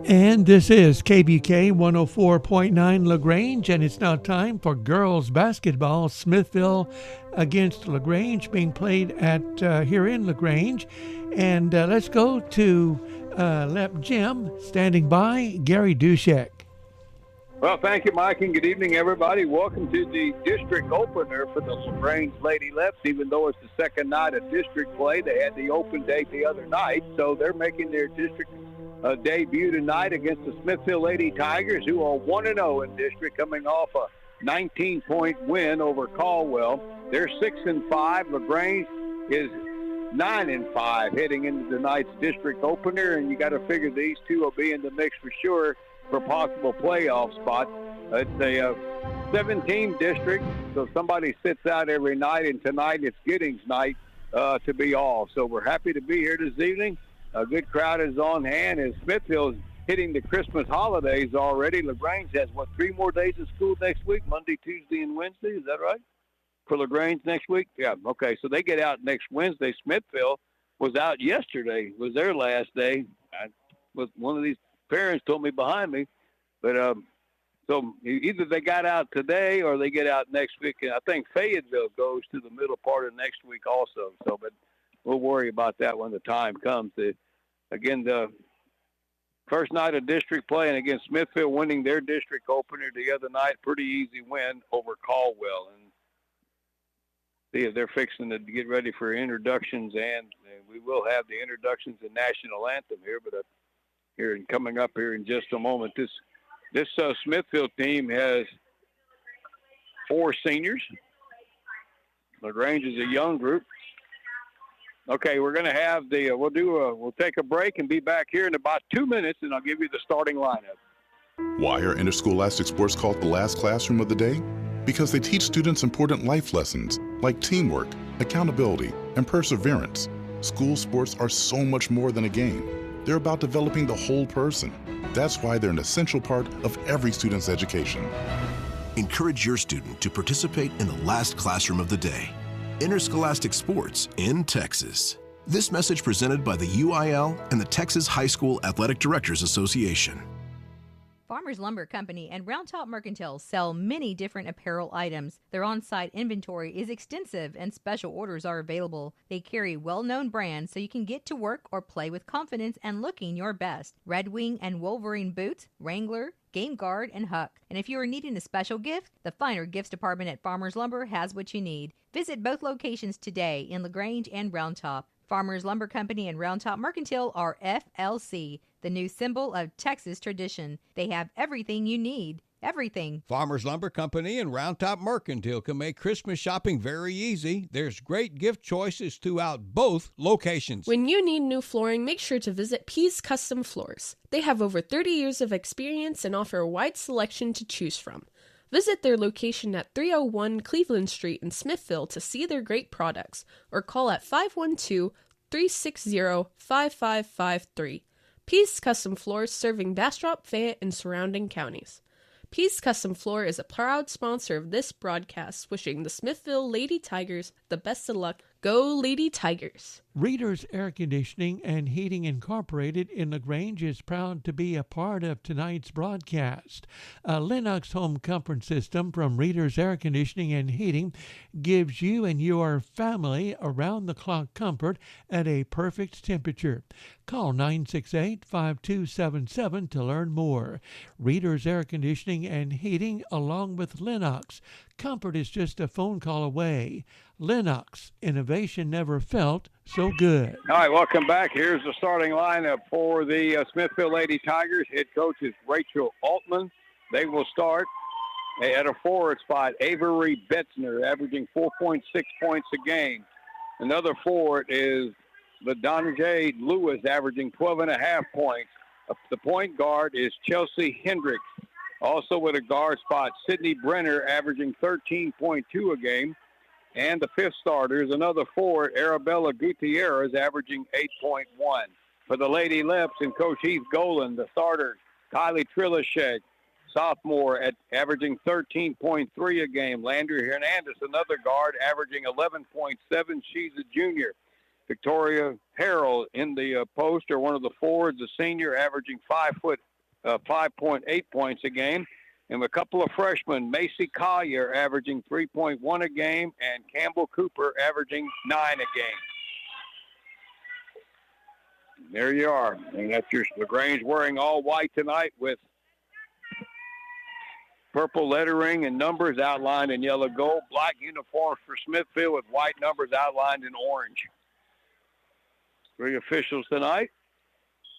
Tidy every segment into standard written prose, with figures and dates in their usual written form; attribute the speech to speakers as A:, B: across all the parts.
A: And this is KBUK 104.9 LaGrange, and it's now time for girls basketball. Smithville against LaGrange being played at here in LaGrange. And let's go to Lep Gym, standing by, Gary Dushek.
B: Well, thank you, Mike, and good evening, everybody. Welcome to the district opener for the LaGrange Lady Leps. Even though it's the second night of district play, they had the open date the other night, so they're making their district debut tonight against the Smithville Lady Tigers, who are 1-0 in district, coming off a 19-point win over Caldwell. They're 6-5. LaGrange is 9-5 heading into tonight's district opener, and you got to figure these two will be in the mix for sure for possible playoff spots. It's a 17 district, so somebody sits out every night, and tonight it's Giddings night to be off. So we're happy to be here this evening. A good crowd is on hand as Smithville is hitting the Christmas holidays already. LaGrange has, 3 more days of school next week, Monday, Tuesday, and Wednesday. Is that right? For LaGrange next week? Yeah, okay. So they get out next Wednesday. Smithville was out yesterday, was their last day. One of these parents told me behind me. But so either they got out today or they get out next week. And I think Fayetteville goes to the middle part of next week also. So, but we'll worry about that when the time comes. Again, the first night of district play, and again, Smithville winning their district opener the other night. Pretty easy win over Caldwell. And see if they're fixing to get ready for introductions, and we will have the introductions and national anthem here, but here and coming up here in just a moment. This Smithville team has 4 seniors. LaGrange is a young group. Okay, we're going to have we'll take a break and be back here in about 2 minutes, and I'll give you the starting lineup.
C: Why are interscholastic sports called the last classroom of the day? Because they teach students important life lessons like teamwork, accountability, and perseverance. School sports are so much more than a game. They're about developing the whole person. That's why they're an essential part of every student's education.
D: Encourage your student to participate in the last classroom of the day. Interscholastic sports in Texas. This message presented by the UIL and the Texas High School Athletic Directors Association.
E: Farmers Lumber Company and Round Top Mercantile sell many different apparel items. Their on-site inventory is extensive and special orders are available. They carry well-known brands so you can get to work or play with confidence and looking your best. Red Wing and Wolverine boots, Wrangler, Game Guard, and Huck. And if you are needing a special gift, the Finer Gifts Department at Farmers Lumber has what you need. Visit both locations today in LaGrange and Round Top. Farmers Lumber Company and Round Top Mercantile are FLC, the new symbol of Texas tradition. They have everything you need. Everything.
F: Farmers Lumber Company and Round Top Mercantile can make Christmas shopping very easy. There's great gift choices throughout both locations.
G: When you need new flooring, make sure to visit P's Custom Floors. They have over 30 years of experience and offer a wide selection to choose from. Visit their location at 301 Cleveland Street in Smithville to see their great products, or call at 512-360-5553. P's Custom Floors serving Bastrop, Fayette, and surrounding counties. P's Custom Floor is a proud sponsor of this broadcast, wishing the Smithville Lady Tigers the best of luck. Go Lady Tigers!
A: Reader's Air Conditioning and Heating Incorporated in LaGrange is proud to be a part of tonight's broadcast. A Lennox home comfort system from Reader's Air Conditioning and Heating gives you and your family around-the-clock comfort at a perfect temperature. Call 968-5277 to learn more. Reader's Air Conditioning and Heating along with Lennox. Comfort is just a phone call away. Lennox, innovation never felt so good.
B: All right, welcome back. Here's the starting lineup for the Smithville Lady Tigers. Head coach is Rachel Altman. They will start at a forward spot. Avery Betzner, averaging 4.6 points a game. Another forward is LaDonjay Lewis, averaging 12.5 points. The point guard is Chelsea Hendricks. Also with a guard spot, Sydney Brenner, averaging 13.2 a game. And the fifth starter is another forward, Arabella Gutierrez, averaging 8.1. For the Lady Leps and Coach Heath Golan, the starter, Kylie Trilashek, sophomore, at averaging 13.3 a game. Landry Hernandez, another guard, averaging 11.7. She's a junior. Victoria Harrell in the post, or one of the forwards, a senior, averaging 5 foot 5.8 points a game. And a couple of freshmen, Macy Collier averaging 3.1 a game, and Campbell Cooper averaging 9 a game. There you are. And that's your LaGrange wearing all white tonight with purple lettering and numbers outlined in yellow gold. Black uniforms for Smithville with white numbers outlined in orange. 3 officials tonight.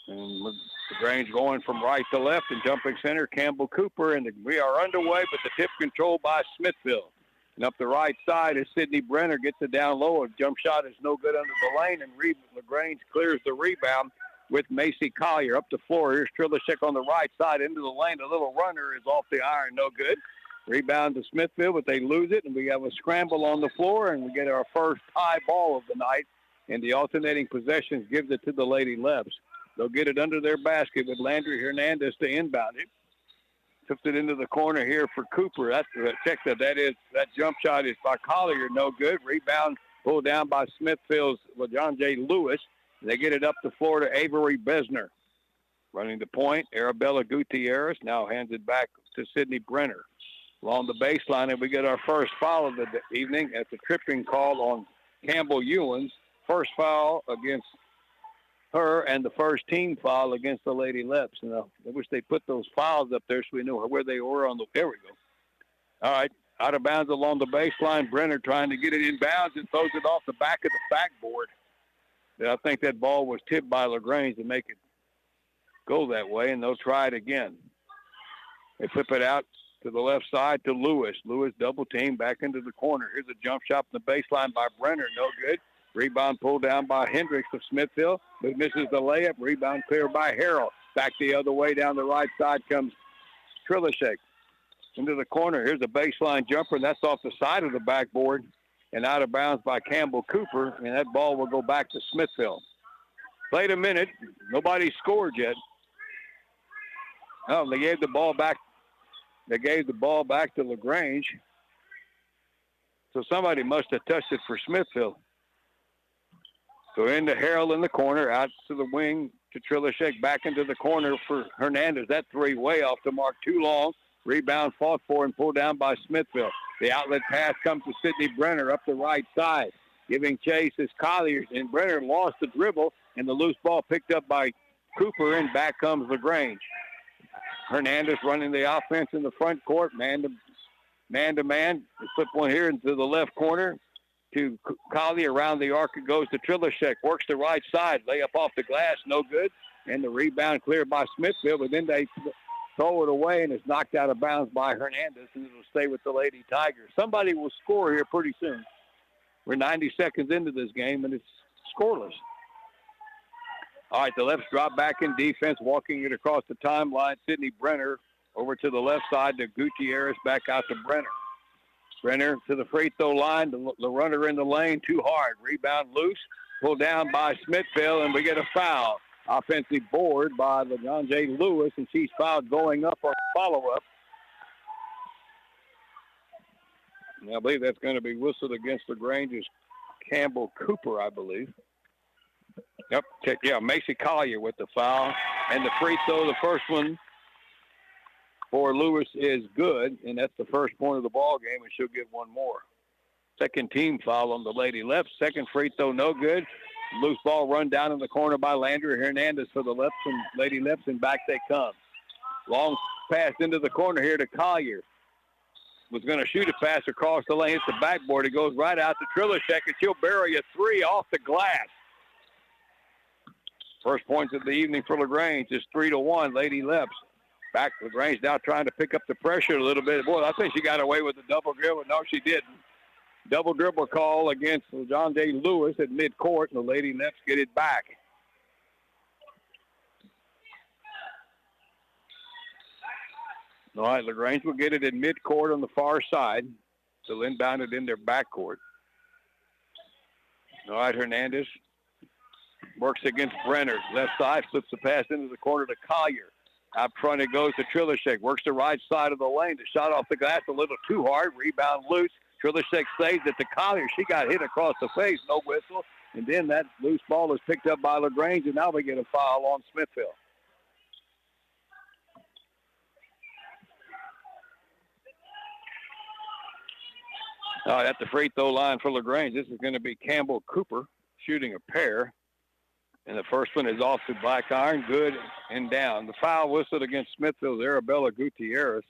B: And LaGrange going from right to left and jumping center, Campbell Cooper. And we are underway, but the tip controlled by Smithville. And up the right side is Sydney Brenner, gets it down low. A jump shot is no good under the lane, and LaGrange clears the rebound with Macy Collier. Up the floor, here's Trilishek on the right side into the lane. A little runner is off the iron, no good. Rebound to Smithville, but they lose it, and we have a scramble on the floor, and we get our first tie ball of the night. And the alternating possessions gives it to the Lady Leps. They'll get it under their basket with Landry Hernandez to inbound it. Tips it into the corner here for Cooper. That jump shot is by Collier, no good. Rebound pulled down by Smithfield's John J. Lewis. They get it up the floor to Avery Besner. Running the point, Arabella Gutierrez now hands it back to Sydney Brenner. Along the baseline, and we get our first foul of the evening at the tripping call on Campbell Ewens. First foul against her and the first team foul against the Lady Leps. And I wish they put those fouls up there so we knew where they were on the. There we go. All right, out of bounds along the baseline. Brenner trying to get it in bounds and throws it off the back of the backboard. I think that ball was tipped by LaGrange to make it go that way, and they'll try it again. They flip it out to the left side to Lewis. Lewis double team back into the corner. Here's a jump shot from the baseline by Brenner. No good. Rebound pulled down by Hendricks of Smithville, but misses the layup. Rebound clear by Harrell. Back the other way down the right side comes Trilishek. Into the corner. Here's a baseline jumper, and that's off the side of the backboard and out of bounds by Campbell Cooper, and that ball will go back to Smithville. Played a minute. Nobody scored yet. Oh, they gave the ball back. They gave the ball back to LaGrange. So somebody must have touched it for Smithville. So into Harrell in the corner, out to the wing to Trilishek, back into the corner for Hernandez. That three way off the mark, too long. Rebound fought for and pulled down by Smithville. The outlet pass comes to Sydney Brenner up the right side. Giving chase is Collier, and Brenner lost the dribble, and the loose ball picked up by Cooper, and back comes LaGrange. Hernandez running the offense in the front court, man to man. They flip one here into the left corner to Collier. Around the arc it goes to Trilishek. Works the right side. Layup off the glass, no good. And the rebound cleared by Smithville, but then they throw it away, and it's knocked out of bounds by Hernandez, and it'll stay with the Lady Tigers. Somebody will score here pretty soon. We're 90 seconds into this game, and it's scoreless. All right, the Leps drop back in defense, walking it across the timeline. Sydney Brenner over to the left side to Gutierrez, back out to Brenner. Brenner to the free throw line, the runner in the lane, too hard. Rebound loose, pulled down by Smithville, and we get a foul. Offensive board by John J. Lewis, and she's fouled going up on follow-up. And I believe that's going to be whistled against LaGrange's Campbell Cooper, I believe. Yep, yeah, Macy Collier with the foul. And the free throw, the first one for Lewis is good, and that's the first point of the ball game, and she'll get one more. Second team foul on the Lady Leps. Second free throw, no good. Loose ball run down in the corner by Landry Hernandez for the Leps and Lady Leps, and back they come. Long pass into the corner here to Collier. Was going to shoot a pass across the lane, hits the backboard. It goes right out to Trilishek, and she'll bury a three off the glass. First points of the evening for LaGrange is 3-1, Lady Leps. Back, LaGrange now trying to pick up the pressure a little bit. Boy, I think she got away with the double dribble. No, she didn't. Double dribble call against John J. Lewis at midcourt, and the Lady Leps get it back. All right, LaGrange will get it in midcourt on the far side. They'll inbound it in their backcourt. All right, Hernandez works against Brenner. Left side, flips the pass into the corner to Collier. Out front it goes to Trilishek. Works the right side of the lane. The shot off the glass a little too hard. Rebound loose. Trilishek saves it to Collier. She got hit across the face. No whistle. And then that loose ball is picked up by LaGrange, and now we get a foul on Smithville. All right, at the free throw line for LaGrange, this is going to be Campbell Cooper shooting a pair. And the first one is off to Black Iron, good and down. The foul whistled against Smithville's Arabella Gutierrez.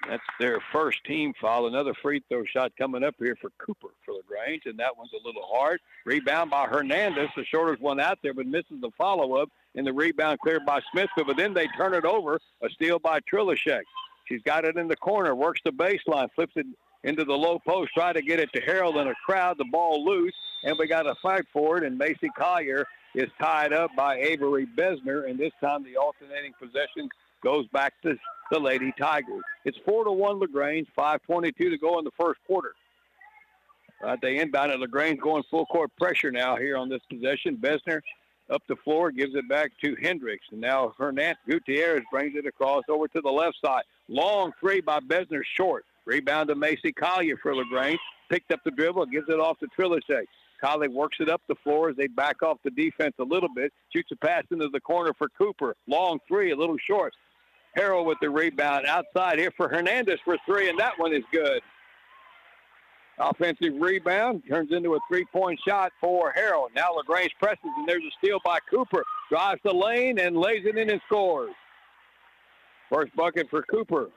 B: That's their first team foul. Another free throw shot coming up here for Cooper for LaGrange, and that one's a little hard. Rebound by Hernandez. The shortest one out there, but misses the follow-up, and the rebound cleared by Smithville. But then they turn it over. A steal by Trilishek. She's got it in the corner, works the baseline, flips it into the low post, try to get it to Harold in a crowd. The ball loose, and we got a fight for it, and Macy Collier is tied up by Avery Besner, and this time the alternating possession goes back to the Lady Tigers. It's 4-1 LaGrange, 5:22 to go in the first quarter. They inbound at LaGrange, going full court pressure now here on this possession. Besner up the floor, gives it back to Hendricks. And now Hernandez Gutierrez brings it across over to the left side. Long three by Besner, short. Rebound to Macy Collier for LaGrange. Picked up the dribble, gives it off to Trilishek. Collier works it up the floor as they back off the defense a little bit. Shoots a pass into the corner for Cooper. Long three, a little short. Harrell with the rebound outside here for Hernandez for three, and that one is good. Offensive rebound turns into a three-point shot for Harrell. Now LaGrange presses, and there's a steal by Cooper. Drives the lane and lays it in and scores. First bucket for Cooper.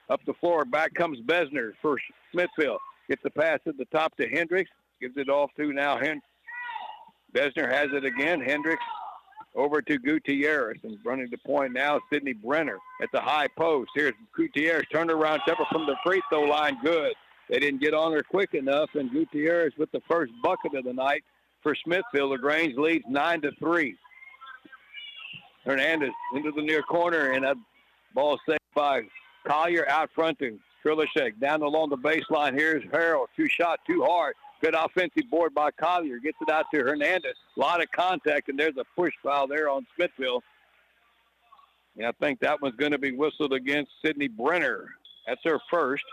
B: Up the floor, back comes Besner for Smithville. Gets the pass at the top to Hendricks. Gives it off to now Besner has it again. Hendricks over to Gutierrez, and running the point now, Sydney Brenner at the high post. Here's Gutierrez, turnaround jumper from the free throw line, good. They didn't get on her quick enough, and Gutierrez with the first bucket of the night for Smithville. LaGrange leads 9-3. Hernandez into the near corner, and a ball saved by Collier out front to Trilishek. Down along the baseline, here's Harrell. Two shot, too hard. Good offensive board by Collier. Gets it out to Hernandez. A lot of contact, and there's a push foul there on Smithville. And I think that one's going to be whistled against Sydney Brenner. That's her first.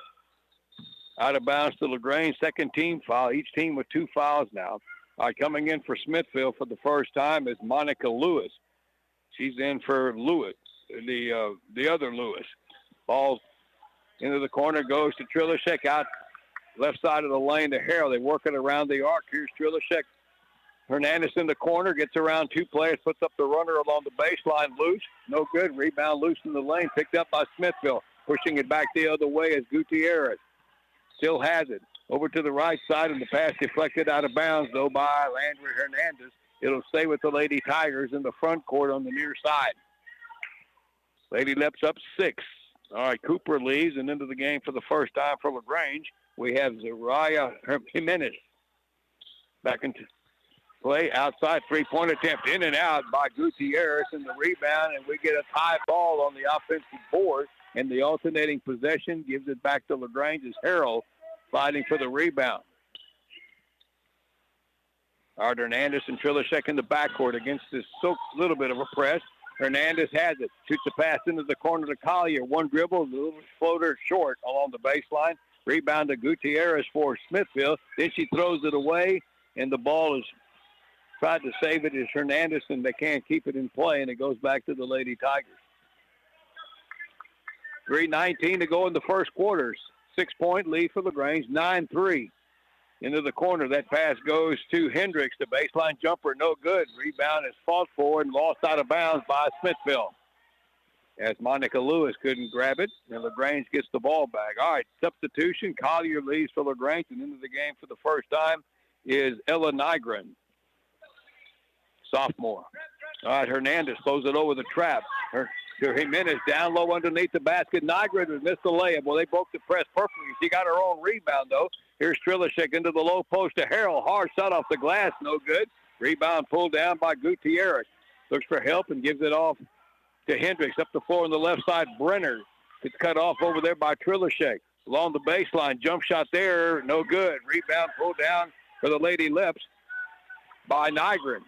B: Out of bounds to LaGrange. Second team foul. Each team with two fouls now. All right, coming in for Smithville for the first time is Monica Lewis. She's in for Lewis, the other Lewis. Ball into the corner, goes to Trilishek out left side of the lane to Harrell. They work it around the arc. Here's Trilishek. Hernandez in the corner, gets around two players, puts up the runner along the baseline, loose. No good. Rebound loose in the lane, picked up by Smithville. Pushing it back the other way is Gutierrez. Still has it. Over to the right side, and the pass deflected out of bounds, though, by Landry Hernandez. It'll stay with the Lady Tigers in the front court on the near side. Lady Leps up 6. All right, Cooper leaves, and into the game for the first time for LaGrange. We have Zariah Jimenez back into play. Outside three-point attempt in and out by Gutierrez in the rebound, and we get a tie ball on the offensive board, and the alternating possession gives it back to LaGrange as Harrell fighting for the rebound. Art Hernandez and Trilishek in the backcourt against this little bit of a press. Hernandez has it. Shoots a pass into the corner to Collier. One dribble, a little floater short along the baseline. Rebound to Gutierrez for Smithville. Then she throws it away, and the ball is tried to save it as Hernandez, and they can't keep it in play, and it goes back to the Lady Tigers. 3:19 to go in the first quarter. 6-point lead for LaGrange, 9-3. Into the corner, that pass goes to Hendricks. The baseline jumper, no good. Rebound is fought for and lost out of bounds by Smithville, as Monica Lewis couldn't grab it, and LaGrange gets the ball back. All right, substitution. Collier leaves for LaGrange, and into the game for the first time is Ella Nygren, sophomore. All right, Hernandez throws it over the trap. Jimenez down low underneath the basket. Nygren has missed the layup. Well, they broke the press perfectly. She got her own rebound, though. Here's Trilishek into the low post to Harrell. Hard shot off the glass, no good. Rebound pulled down by Gutierrez. Looks for help and gives it off to Hendricks. Up the floor on the left side, Brenner. It's cut off over there by Trilishek. Along the baseline, jump shot there, no good. Rebound pulled down for the Lady Leps by Nygren.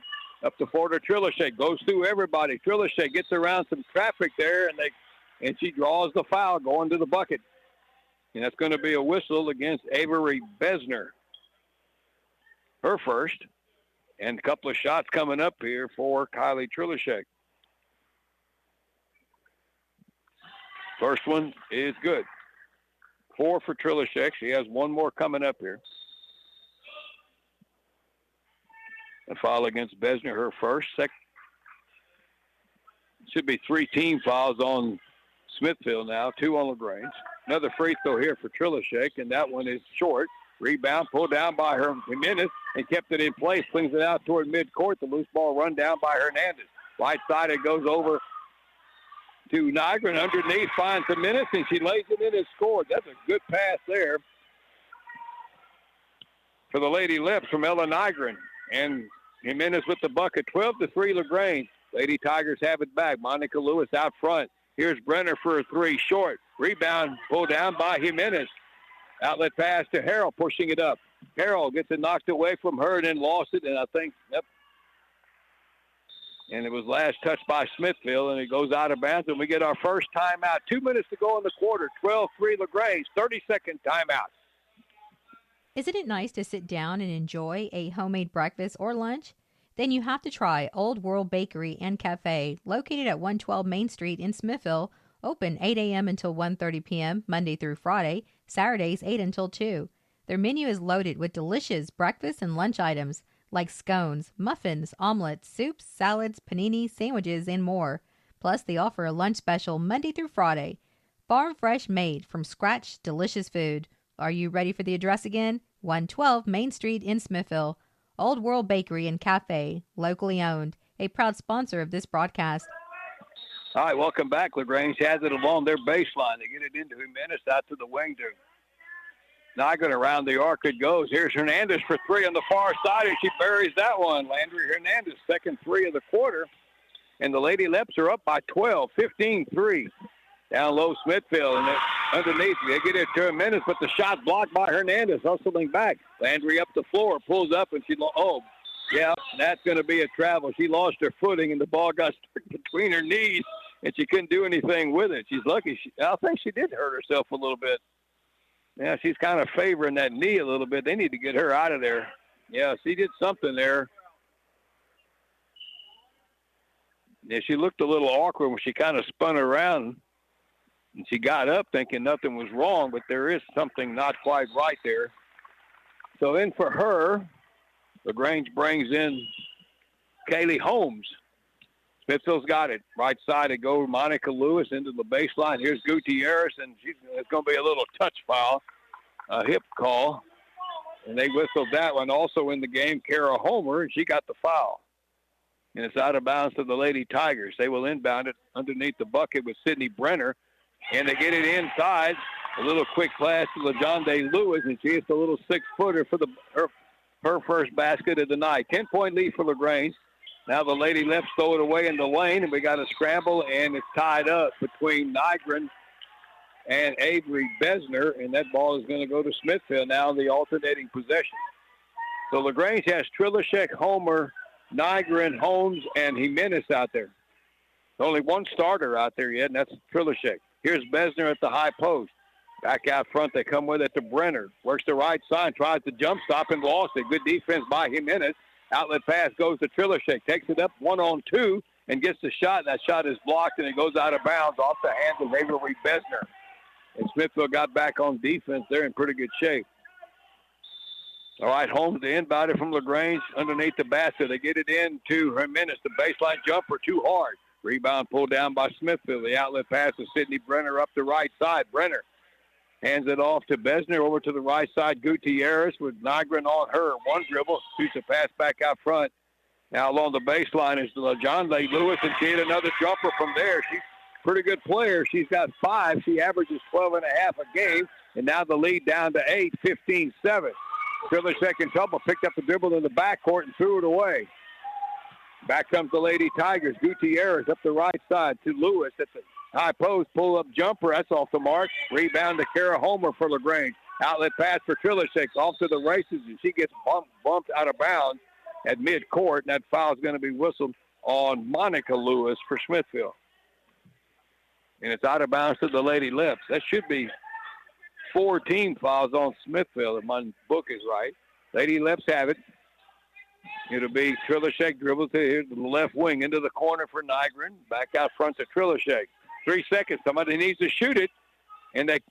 B: Up the floor to Trilishek. Goes through everybody. Trilishek gets around some traffic there, and she draws the foul going to the bucket. And that's going to be a whistle against Avery Besner. Her first. And a couple of shots coming up here for Kylie Trilishek. First one is good. 4 for Trilishek. She has one more coming up here. A foul against Besner, her first. Should be 3 team fouls on Smithville now, 2 on LaGrange. Another free throw here for Trilishek, and that one is short. Rebound pulled down by Jimenez and kept it in place. Flings it out toward midcourt. The loose ball run down by Hernandez. Right side, it goes over to Nygren. Underneath, finds Jimenez, and she lays it in and scores. That's a good pass there for the Lady Leps from Ella Nygren. And Jimenez with the bucket. 12-3 LaGrange. Lady Tigers have it back. Monica Lewis out front. Here's Brenner for a 3, short. Rebound pulled down by Jimenez. Outlet pass to Harrell, pushing it up. Harrell gets it knocked away from her and then lost it, and I think, and it was last touched by Smithville, and it goes out of bounds, and we get our first timeout. 2 minutes to go in the quarter. 12-3 LaGrange. 30-second timeout.
E: Isn't it nice to sit down and enjoy a homemade breakfast or lunch? Then you have to try Old World Bakery and Cafe, located at 112 Main Street in Smithville, open 8 a.m. until 1:30 p.m., Monday through Friday, Saturdays 8 until 2. Their menu is loaded with delicious breakfast and lunch items like scones, muffins, omelets, soups, salads, paninis, sandwiches, and more. Plus, they offer a lunch special Monday through Friday. Farm fresh made from scratch, delicious food. Are you ready for the address again? 112 Main Street in Smithville. Old World Bakery and Cafe, locally owned, a proud sponsor of this broadcast.
B: All right, welcome back. LaGrange has it along their baseline. They get it into Jimenez out to the wing to Nygren. Around the arc it goes. Here's Hernandez for 3 on the far side, and she buries that one. Landry Hernandez, second 3 of the quarter. And the Lady Leps are up by 12, 15-3. Down low, Smithville, and underneath, they get it to Jimenez, but the shot blocked by Hernandez, hustling back. Landry up the floor, pulls up, and that's going to be a travel. She lost her footing, and the ball got stuck between her knees, and she couldn't do anything with it. She's lucky. I think she did hurt herself a little bit. Yeah, she's kind of favoring that knee a little bit. They need to get her out of there. Yeah, she did something there. Yeah, she looked a little awkward when she kind of spun around. And she got up thinking nothing was wrong, but there is something not quite right there. So in for her, LaGrange brings in Kaylee Holmes. Smithville's got it. Right side it goes Monica Lewis into the baseline. Here's Gutierrez, and it's going to be a little touch foul, a hip call. And they whistled that one. Also in the game, Kara Homer, and she got the foul. And it's out of bounds to the Lady Tigers. They will inbound it underneath the bucket with Sydney Brenner. And they get it inside. A little quick pass to LaJonde Lewis, and she hits a little 6-footer for her first basket of the night. 10-point lead for LaGrange. Now the Lady Leps throw it away in the lane, and we got a scramble, and it's tied up between Nygren and Avery Besner, and that ball is going to go to Smithville now in the alternating possession. So LaGrange has Trilishek, Homer, Nygren, Holmes, and Jimenez out there. There's only one starter out there yet, and that's Trilishek. Here's Besner at the high post. Back out front, they come with it to Brenner. Works the right side, tries to jump stop and lost it. Good defense by Jimenez. Outlet pass goes to Trilishek. Takes it up 1-on-2 and gets the shot. That shot is blocked, and it goes out of bounds off the hands of Avery Besner. And Smithville got back on defense. They're in pretty good shape. All right, Holmes to inbound it from LaGrange underneath the basket. They get it in to Jimenez. The baseline jumper too hard. Rebound pulled down by Smithville. The outlet pass to Sydney Brenner up the right side. Brenner hands it off to Besner over to the right side. Gutierrez with Nygren on her. One dribble. Shoots a pass back out front. Now along the baseline is LaJonde Lewis, and she hit another jumper from there. She's a pretty good player. She's got 5. She averages 12.5 a game, and now the lead down to 8, 15-7. Trilishek in trouble. Picked up the dribble in the backcourt and threw it away. Back comes the Lady Tigers. Gutierrez up the right side to Lewis at the high post. Pull-up jumper. That's off the mark. Rebound to Kara Homer for LaGrange. Outlet pass for Trilishek. Off to the races, and she gets bumped out of bounds at midcourt, and that foul is going to be whistled on Monica Lewis for Smithville. And it's out of bounds to the Lady Leps. That should be 4 team fouls on Smithville, if my book is right. Lady Leps have it. It'll be Trilishek dribble to the left wing into the corner for Nygren. Back out front to Trilishek. 3 seconds. Somebody needs to shoot it, and they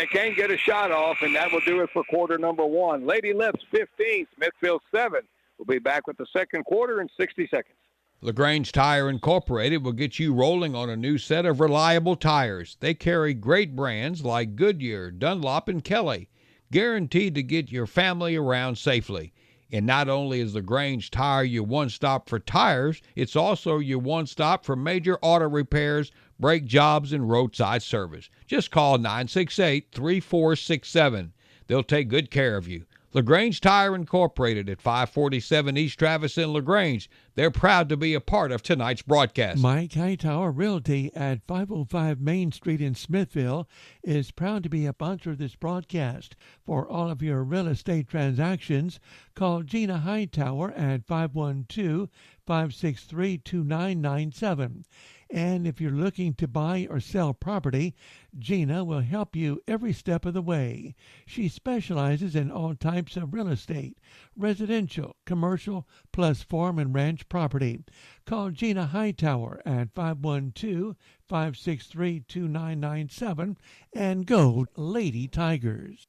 B: can't get a shot off, and that will do it for quarter number 1. Lady Leps 15, Smithville 7. We'll be back with the second quarter in 60 seconds.
F: LaGrange Tire Incorporated will get you rolling on a new set of reliable tires. They carry great brands like Goodyear, Dunlop, and Kelly, guaranteed to get your family around safely. And not only is LaGrange Tire your one-stop for tires, it's also your one-stop for major auto repairs, brake jobs, and roadside service. Just call 968-3467. They'll take good care of you. LaGrange Tire Incorporated at 547 East Travis in LaGrange. They're proud to be a part of tonight's broadcast.
A: Mike Hightower Realty at 505 Main Street in Smithville is proud to be a sponsor of this broadcast. For all of your real estate transactions, call Gina Hightower at 512-563-2997. And if you're looking to buy or sell property, Gina will help you every step of the way. She specializes in all types of real estate, residential, commercial, plus farm and ranch property. Call Gina Hightower at 512-563-2997 and go Lady Tigers.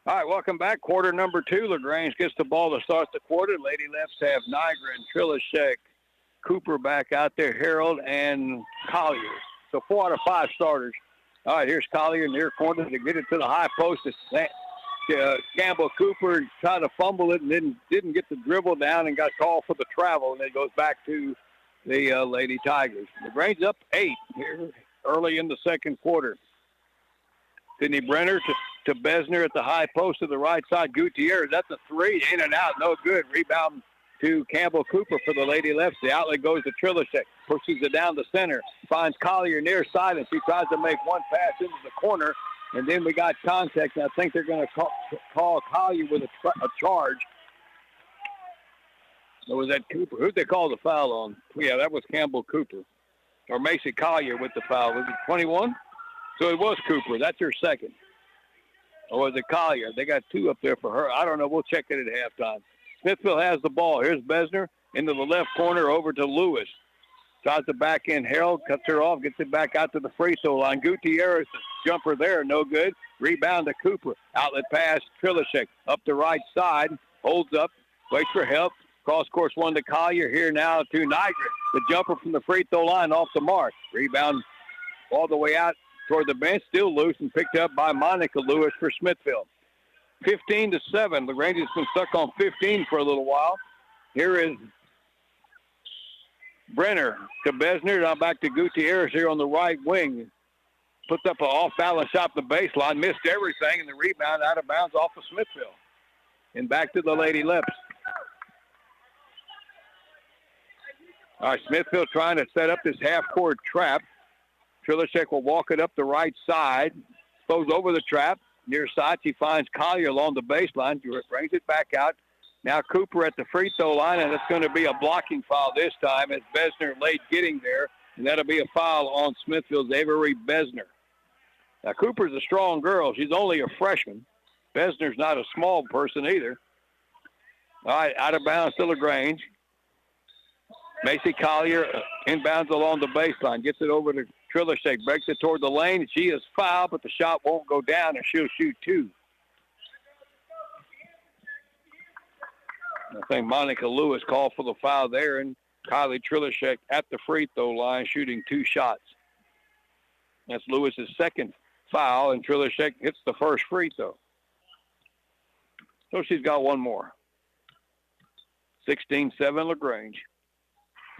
B: All right, welcome back. Quarter number 2. LaGrange gets the ball to start the quarter. Lady Leps have Niagara and Trilishek, Cooper back out there, Harold, and Collier. So 4 out of 5 starters. All right, here's Collier in the near corner to get it to the high post. Campbell Cooper tried to fumble it and didn't get the dribble down and got called for the travel, and it goes back to the Lady Tigers. LaGrange up 8 here early in the second quarter. Sydney Brenner to Besner at the high post to the right side. Gutierrez, that's a 3, in and out, no good. Rebound to Campbell Cooper for the Lady Leps. The outlet goes to Trilishek. Pushes it down the center. Finds Collier near side, and she tries to make one pass into the corner. And then we got contact, and I think they're going to call Collier with a charge. Or was that Cooper? Who'd they call the foul on? Yeah, that was Campbell Cooper. Or Macy Collier with the foul. Was it 21? So it was Cooper. That's her second. Or was it Collier? They got 2 up there for her. I don't know. We'll check it at halftime. Smithville has the ball. Here's Besner into the left corner over to Lewis. Tries to back in. Harold cuts her off, gets it back out to the free throw line. Gutierrez, jumper there, no good. Rebound to Cooper. Outlet pass, Trilishek up the right side. Holds up, waits for help. Cross course 1 to Collier. Here now to Niagara. The jumper from the free throw line off the mark. Rebound all the way out toward the bench. Still loose and picked up by Monica Lewis for Smithville. 15-7. LaGrange has been stuck on 15 for a little while. Here is Brenner to Besner. Now back to Gutierrez here on the right wing. Puts up an off-balance shot at the baseline. Missed everything, and the rebound out of bounds off of Smithville. And back to the Lady Leps. All right, Smithville trying to set up this half-court trap. Trilishek will walk it up the right side. Goes over the trap. Near side, she finds Collier along the baseline. Brings it back out. Now Cooper at the free throw line, and it's going to be a blocking foul this time as Besner late getting there, and that'll be a foul on Smithville's Avery Besner. Now Cooper's a strong girl. She's only a freshman. Besner's not a small person either. All right, out of bounds to LaGrange. Macy Collier inbounds along the baseline, gets it over to Trilishek, breaks it toward the lane. She is fouled, but the shot won't go down, and she'll shoot 2. I think Monica Lewis called for the foul there, and Kylie Trilishek at the free throw line shooting 2 shots. That's Lewis's second foul, and Trilishek hits the first free throw. So she's got one more. 16-7 LaGrange.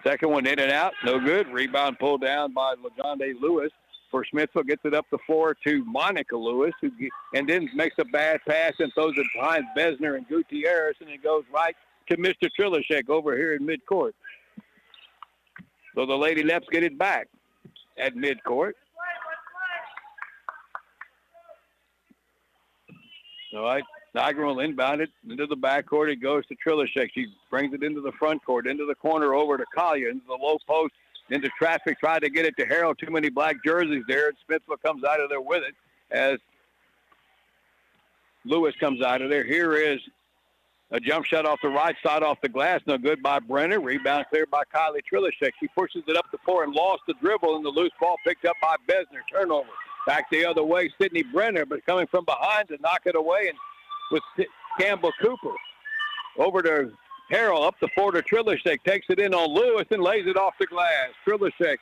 B: Second one in and out, no good. Rebound pulled down by LaJonde Lewis for Smithville. Gets it up the floor to Monica Lewis, and then makes a bad pass and throws it behind Besner and Gutierrez, and it goes right to Mr. Trilishek over here in midcourt. So the Lady Leps get it back at midcourt. All right. Niagara will inbound it into the backcourt. It goes to Trilishek. She brings it into the front court, into the corner, over to Collier, into the low post, into traffic. Tried to get it to Harold. Too many black jerseys there. And Smithville comes out of there with it as Lewis comes out of there. Here is A jump shot off the right side off the glass. No good by Brenner. Rebound cleared by Kylie Trilishek. She pushes it up the floor and lost the dribble, and the loose ball picked up by Besner. Turnover. Back the other way, Sydney Brenner, but coming from behind to knock it away, and with Campbell Cooper. Over to Harrell, up the floor to Trilishek. Takes it in on Lewis and lays it off the glass. Trilishek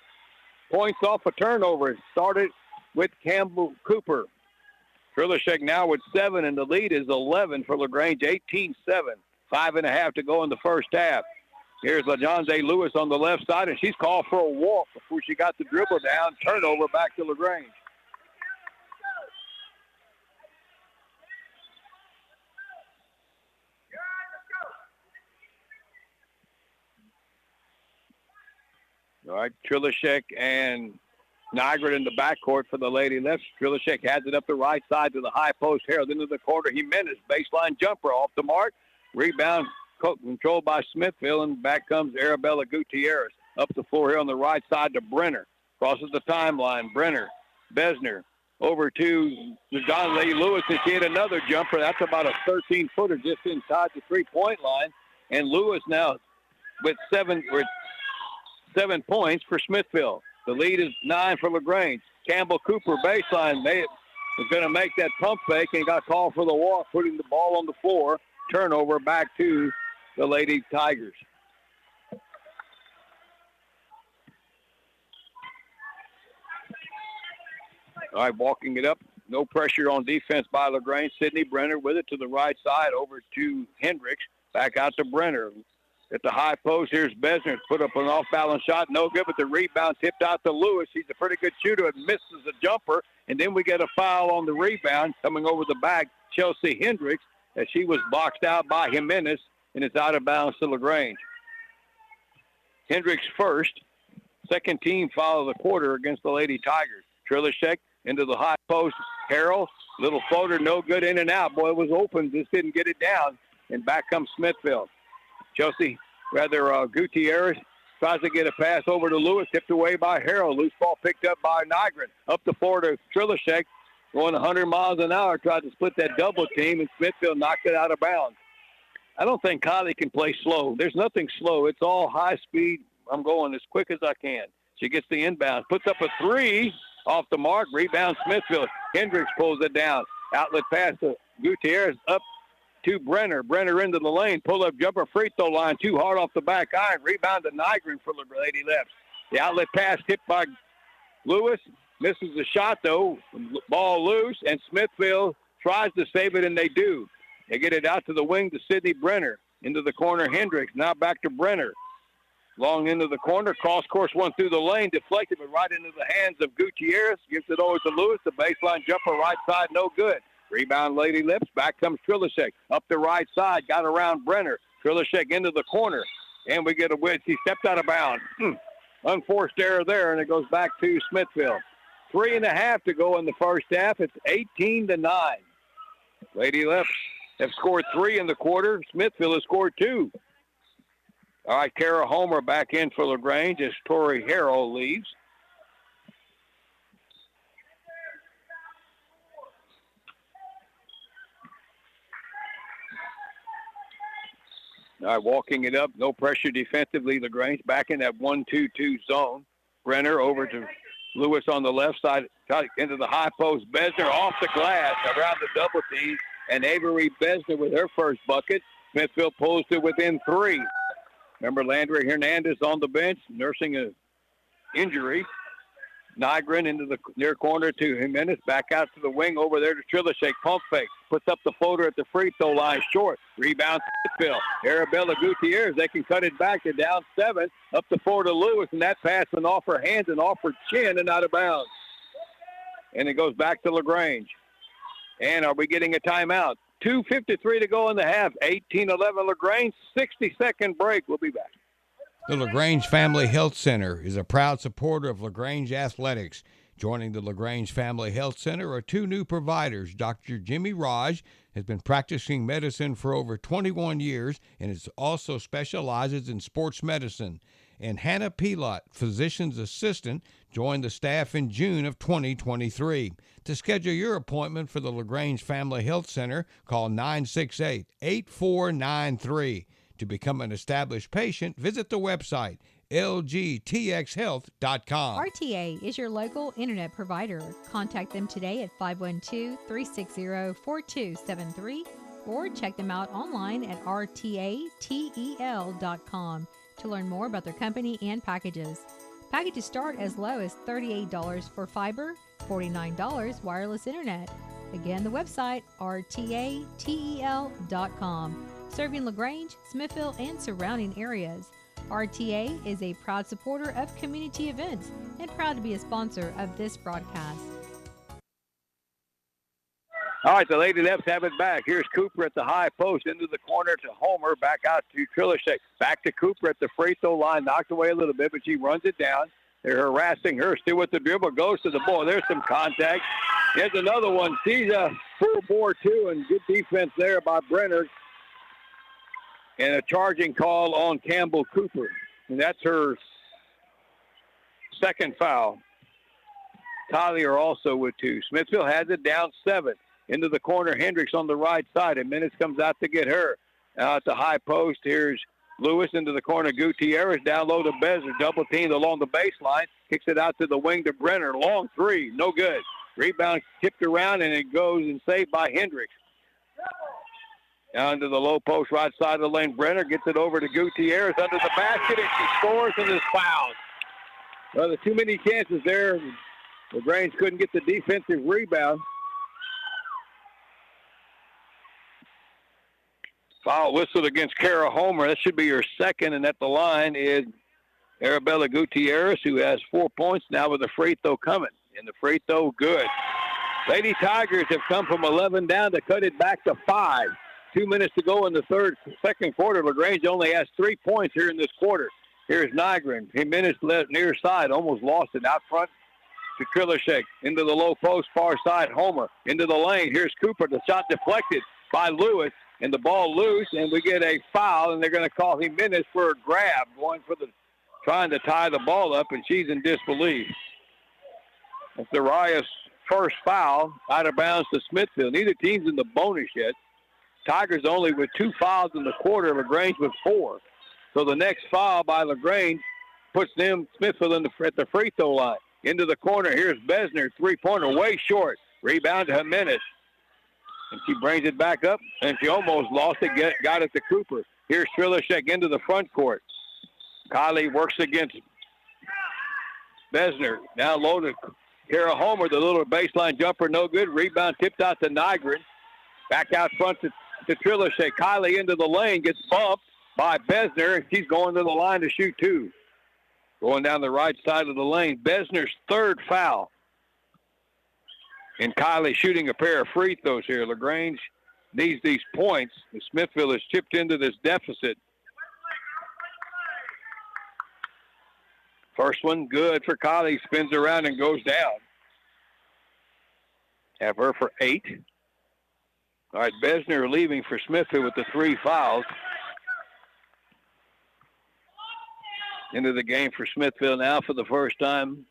B: points off a turnover. Started with Campbell Cooper. Trilishek now with 7, and the lead is 11 for LaGrange, 18-7. 5.5 to go in the first half. Here's LaJonze Lewis on the left side, and she's called for a walk before she got the dribble down. Turnover back to LaGrange. All right, Trilishek and Nygren in the backcourt for the Lady Leps. Trilishek has it up the right side to the high post. Harold into the corner. Jimenez, baseline jumper off the mark. Rebound controlled by Smithville, and back comes Arabella Gutierrez. Up the floor here on the right side to Brenner. Crosses the timeline. Brenner, Besner, over to John Lee Lewis, and she hit another jumper. That's about a 13-footer just inside the three-point line. And Lewis now with 7 points for Smithville. The lead is 9 for LaGrange. Campbell Cooper baseline was going to make that pump fake and got called for the walk, putting the ball on the floor. Turnover back to the Lady Tigers. All right, walking it up. No pressure on defense by LaGrange. Sydney Brenner with it to the right side over to Hendricks. Back out to Brenner. At the high post, here's Besner. Put up an off-balance shot. No good, but the rebound tipped out to Lewis. He's a pretty good shooter and misses a jumper. And then we get a foul on the rebound coming over the back. Chelsea Hendricks, as she was boxed out by Jimenez, and it's out of bounds to LaGrange. Hendricks first. Second team foul of the quarter against the Lady Tigers. Trilishek into the high post. Harrell, little floater, no good, in and out. Boy, it was open, just didn't get it down. And back comes Smithville. Gutierrez tries to get a pass over to Lewis, tipped away by Harrell. Loose ball picked up by Nygren. Up the floor to Trilishek, going 100 miles an hour, tried to split that double team, and Smithville knocked it out of bounds. I don't think Kylie can play slow. There's nothing slow. It's all high speed. I'm going as quick as I can. She gets the inbound, puts up a 3 off the mark, rebound Smithville. Hendricks pulls it down. Outlet pass to Gutierrez, up to Brenner. Brenner into the lane. Pull-up jumper, free throw line. Too hard off the back iron. Rebound to Nygren for the Lady Leps. The outlet pass tipped by Lewis. Misses the shot, though. Ball loose, and Smithville tries to save it, and they do. They get it out to the wing to Sydney Brenner. Into the corner, Hendricks. Now back to Brenner. Long into the corner. Cross course one through the lane. Deflected, but right into the hands of Gutierrez. Gives it over to Lewis. The baseline jumper right side, no good. Rebound, Lady Lips. Back comes Trilishek. Up the right side. Got around Brenner. Trilishek into the corner. And we get a wedge. He stepped out of bounds. Unforced error there, and it goes back to Smithville. 3.5 to go in the first half. It's 18-9. Lady Lips have scored 3 in the quarter. Smithville has scored 2. All right, Kara Homer back in for LaGrange as Tori Harrell leaves. All right, walking it up. No pressure defensively. LaGrange back in that 1-2-2 zone. Brenner over to Lewis on the left side. Into the high post. Besner off the glass around the double team. And Avery Besner with her first bucket. Smithville pulls to within 3. Remember, Landry Hernandez on the bench, nursing an injury. Nygren into the near corner to Jimenez. Back out to the wing over there to Trilishek. Pump fake. Puts up the floater at the free throw line short. Rebound Smithville. Arabella Gutierrez. They can cut it back. They're down 7. Up the floor to Lewis. And that pass went off her hands and off her chin and out of bounds. And it goes back to LaGrange. And are we getting a timeout? 2:53 to go in the half. 18-11 LaGrange. 60-second break. We'll be back.
F: The LaGrange Family Health Center is a proud supporter of LaGrange athletics. Joining the LaGrange Family Health Center are 2 new providers. Dr. Jimmy Raj has been practicing medicine for over 21 years and also specializes in sports medicine. And Hannah Pilot, physician's assistant Join the staff in June of 2023. To schedule your appointment for the LaGrange Family Health Center, call 968-8493. To become an established patient, visit the website lgtxhealth.com.
E: RTA is your local internet provider. Contact them today at 512-360-4273 or check them out online at rtatel.com to learn more about their company and packages. Packages start as low as $38 for fiber, $49 wireless internet. Again, the website rtatel.com, serving LaGrange, Smithville, and surrounding areas. RTA is a proud supporter of community events and proud to be a sponsor of this broadcast.
B: All right, the Lady Leps have it back. Here's Cooper at the high post, into the corner to Homer, back out to Trilishek. Back to Cooper at the free throw line, knocked away a little bit, but she runs it down. They're harassing her, still with the dribble, goes to the ball. There's some contact. Here's another one. She's a full bore, too, and good defense there by Brenner. And a charging call on Campbell Cooper. And that's her second foul. Tyler also with 2. Smithville has it down 7. Into the corner, Hendricks on the right side. And Minutes comes out to get her. Out the high post, here's Lewis into the corner. Gutierrez down low to Besner. Double teamed along the baseline. Kicks it out to the wing to Brenner. Long 3. No good. Rebound tipped around, and it goes and saved by Hendricks. Down to the low post, right side of the lane. Brenner gets it over to Gutierrez under the basket, and she scores and is fouled. Well, there's too many chances there. LaGrange couldn't get the defensive rebound. Foul whistled against Kara Homer. That should be her second, and at the line is Arabella Gutierrez, who has 4 points now with a free throw coming. And the free throw, good. Lady Tigers have come from 11 down to cut it back to 5. 2 minutes to go in the second quarter. LaGrange only has 3 points here in this quarter. Here's Nygren. Jimenez left near side, almost lost it out front to Trilishek. Into the low post, far side, Homer. Into the lane. Here's Cooper. The shot deflected by Lewis, and the ball loose, and we get a foul, and they're going to call Jimenez for a grab, trying to tie the ball up, and she's in disbelief. That's Daria's first foul, out of bounds to Smithville. Neither team's in the bonus yet. Tigers only with 2 fouls in the quarter, LaGrange with 4. So the next foul by LaGrange puts them, Smithville, at the free throw line. Into the corner, here's Besner, three-pointer, way short. Rebound to Jimenez. And she brings it back up, and she almost lost it, got it to Cooper. Here's Trilishek into the front court. Kylie works against Besner. Now low to Kara Homer, the little baseline jumper, no good. Rebound tipped out to Nygren. Back out front to Trilishek. Kylie into the lane, gets bumped by Besner, and she's going to the line to shoot 2. Going down the right side of the lane. Besner's third foul. And Kylie shooting a pair of free throws here. LaGrange needs these points. And Smithville has chipped into this deficit. First one, good for Kylie. Spins around and goes down. Have her for 8. All right, Besner leaving for Smithville with the 3 fouls. Into the game for Smithville now for the first time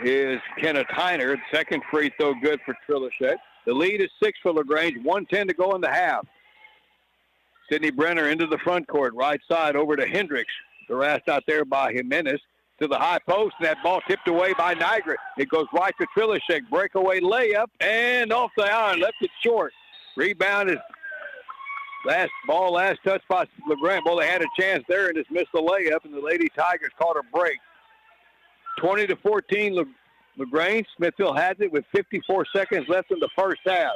B: is Kenneth Heiner. Second free throw good for Trilishek. The lead is 6 for LaGrange. 1:10 to go in the half. Sydney Brenner into the front court. Right side over to Hendricks. Harassed out there by Jimenez. To the high post. And that ball tipped away by Nygren. It goes right to Trilishek. Breakaway layup. And off the iron. Left it short. Rebound is last touch by LaGrange. Well, they had a chance there and just missed the layup. And the Lady Tigers caught a break. 20-14, LaGrange. Smithville has it with 54 seconds left in the first half.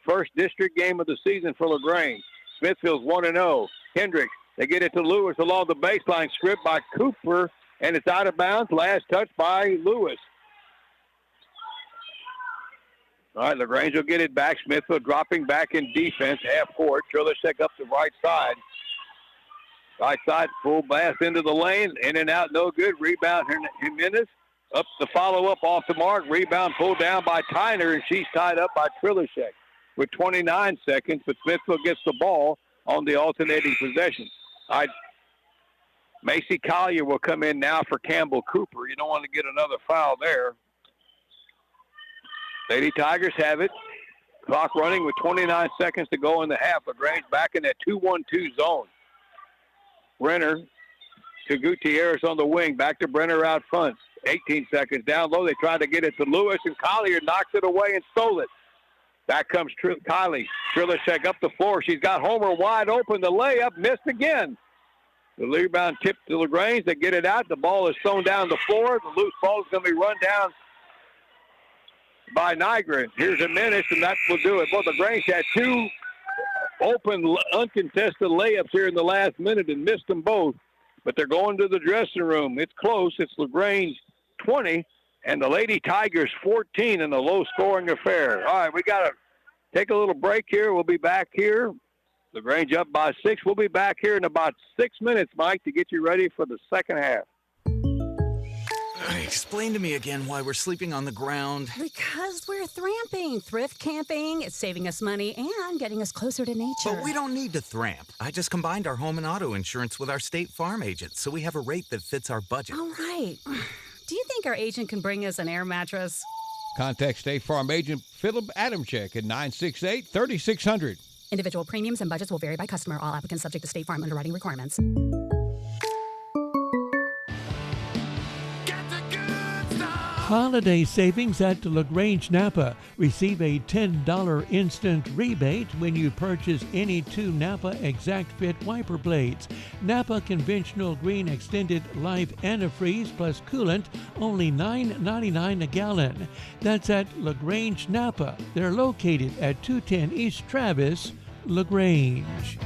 B: First district game of the season for LaGrange. Smithville's 1-0. Hendricks, they get it to Lewis along the baseline, stripped by Cooper, and it's out of bounds. Last touch by Lewis. All right, LaGrange will get it back. Smithville dropping back in defense, half court. Trilishek up the right side. Right side, full blast into the lane. In and out, no good. Rebound, Jimenez. Up the follow-up off the mark. Rebound pulled down by Tyner, and she's tied up by Trilishek with 29 seconds. But Smithville gets the ball on the alternating possession. All right, Macy Collier will come in now for Campbell Cooper. You don't want to get another foul there. Lady Tigers have it. Clock running with 29 seconds to go in the half. LaGrange back in that 2-1-2 zone. Brenner to Gutierrez on the wing. Back to Brenner out front. 18 seconds down low. They tried to get it to Lewis, and Collier knocks it away and stole it. Back comes Kylie. Trilishek up the floor. She's got Homer wide open. The layup missed again. The rebound tipped to LaGrange. They get it out. The ball is thrown down the floor. The loose ball is going to be run down by Niagara. Here's a minute, and that will do it. Well, LaGrange had two open, uncontested layups here in the last minute and missed them both. But they're going to the dressing room. It's close. It's LaGrange 20 and the Lady Tigers 14 in a low-scoring affair. All right, we got to take a little break here. We'll be back here. LaGrange up by 6. We'll be back here in about 6 minutes, Mike, to get you ready for the second half.
H: Explain to me again why we're sleeping on the ground.
I: Because we're thramping, thrift camping. It's saving us money and getting us closer to nature.
H: But we don't need to thramp. I just combined our home and auto insurance with our State Farm agent, so we have a rate that fits our budget.
I: All right. Do you think our agent can bring us an air mattress?
F: Contact State Farm agent Philip Adamczyk at 968-3600.
I: Individual premiums and budgets will vary by customer. All applicants subject to State Farm underwriting requirements.
A: Holiday savings at LaGrange Napa. Receive a $10 instant rebate when you purchase any 2 Napa Exact Fit wiper blades. Napa Conventional Green Extended Life Antifreeze plus coolant, only $9.99 a gallon. That's at LaGrange Napa. They're located at 210 East Travis, LaGrange.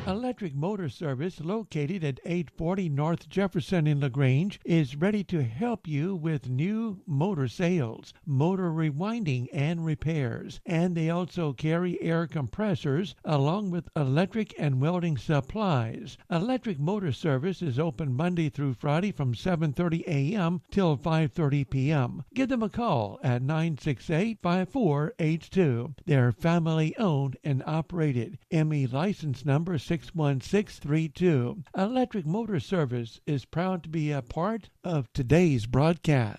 A: Electric Motor Service, located at 840 North Jefferson in LaGrange, is ready to help you with new motor sales, motor rewinding, and repairs. And they also carry air compressors along with electric and welding supplies. Electric Motor Service is open Monday through Friday from 7:30 a.m. till 5:30 p.m. Give them a call at 968-5482. They're family owned and operated. ME license number 61632. Electric Motor Service is proud to be a part of today's broadcast.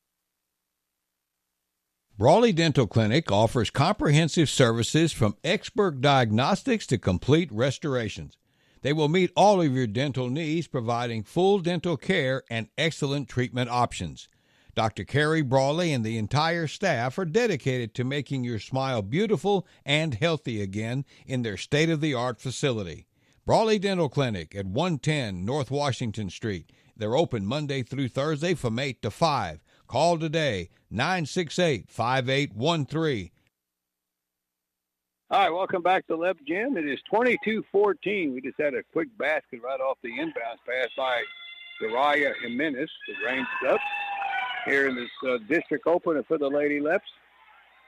F: Brawley Dental Clinic offers comprehensive services from expert diagnostics to complete restorations. They will meet all of your dental needs, providing full dental care and excellent treatment options. Dr. Carrie Brawley and the entire staff are dedicated to making your smile beautiful and healthy again in their state-of-the-art facility. Brawley Dental Clinic at 110 North Washington Street. They're open Monday through Thursday from 8 to 5. Call today, 968-5813.
B: All right, welcome back to Leps Gym. It is 22-14. We just had a quick basket right off the inbound pass by Daraya Jimenez. LaGrange is up here in this district opener for the Lady Leps.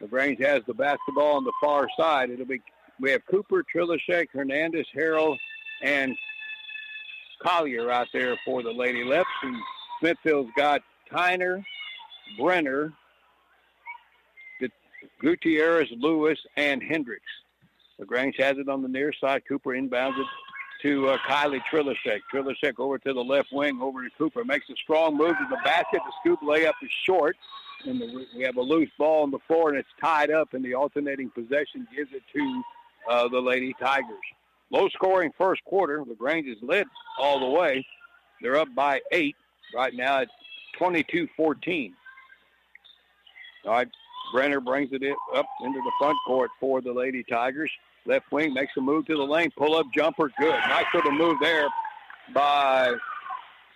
B: LaGrange has the basketball on the far side. We have Cooper, Trilishek, Hernandez, Harrell, and Collier out there for the Lady Leps. And Smithville's got Tyner, Brenner, Gutierrez, Lewis, and Hendricks. LaGrange has it on the near side. Cooper inbounds it to Kylie Trilishek. Trilishek over to the left wing, over to Cooper. Makes a strong move to the basket. The scoop layup is short. And we have a loose ball on the floor, and it's tied up, and the alternating possession gives it to the Lady Tigers. Low-scoring first quarter. LaGrange is led all the way. They're up by 8 right now at 22-14. All right, Brenner brings it up into the front court for the Lady Tigers. Left wing makes a move to the lane. Pull-up jumper, good. Nice little move there by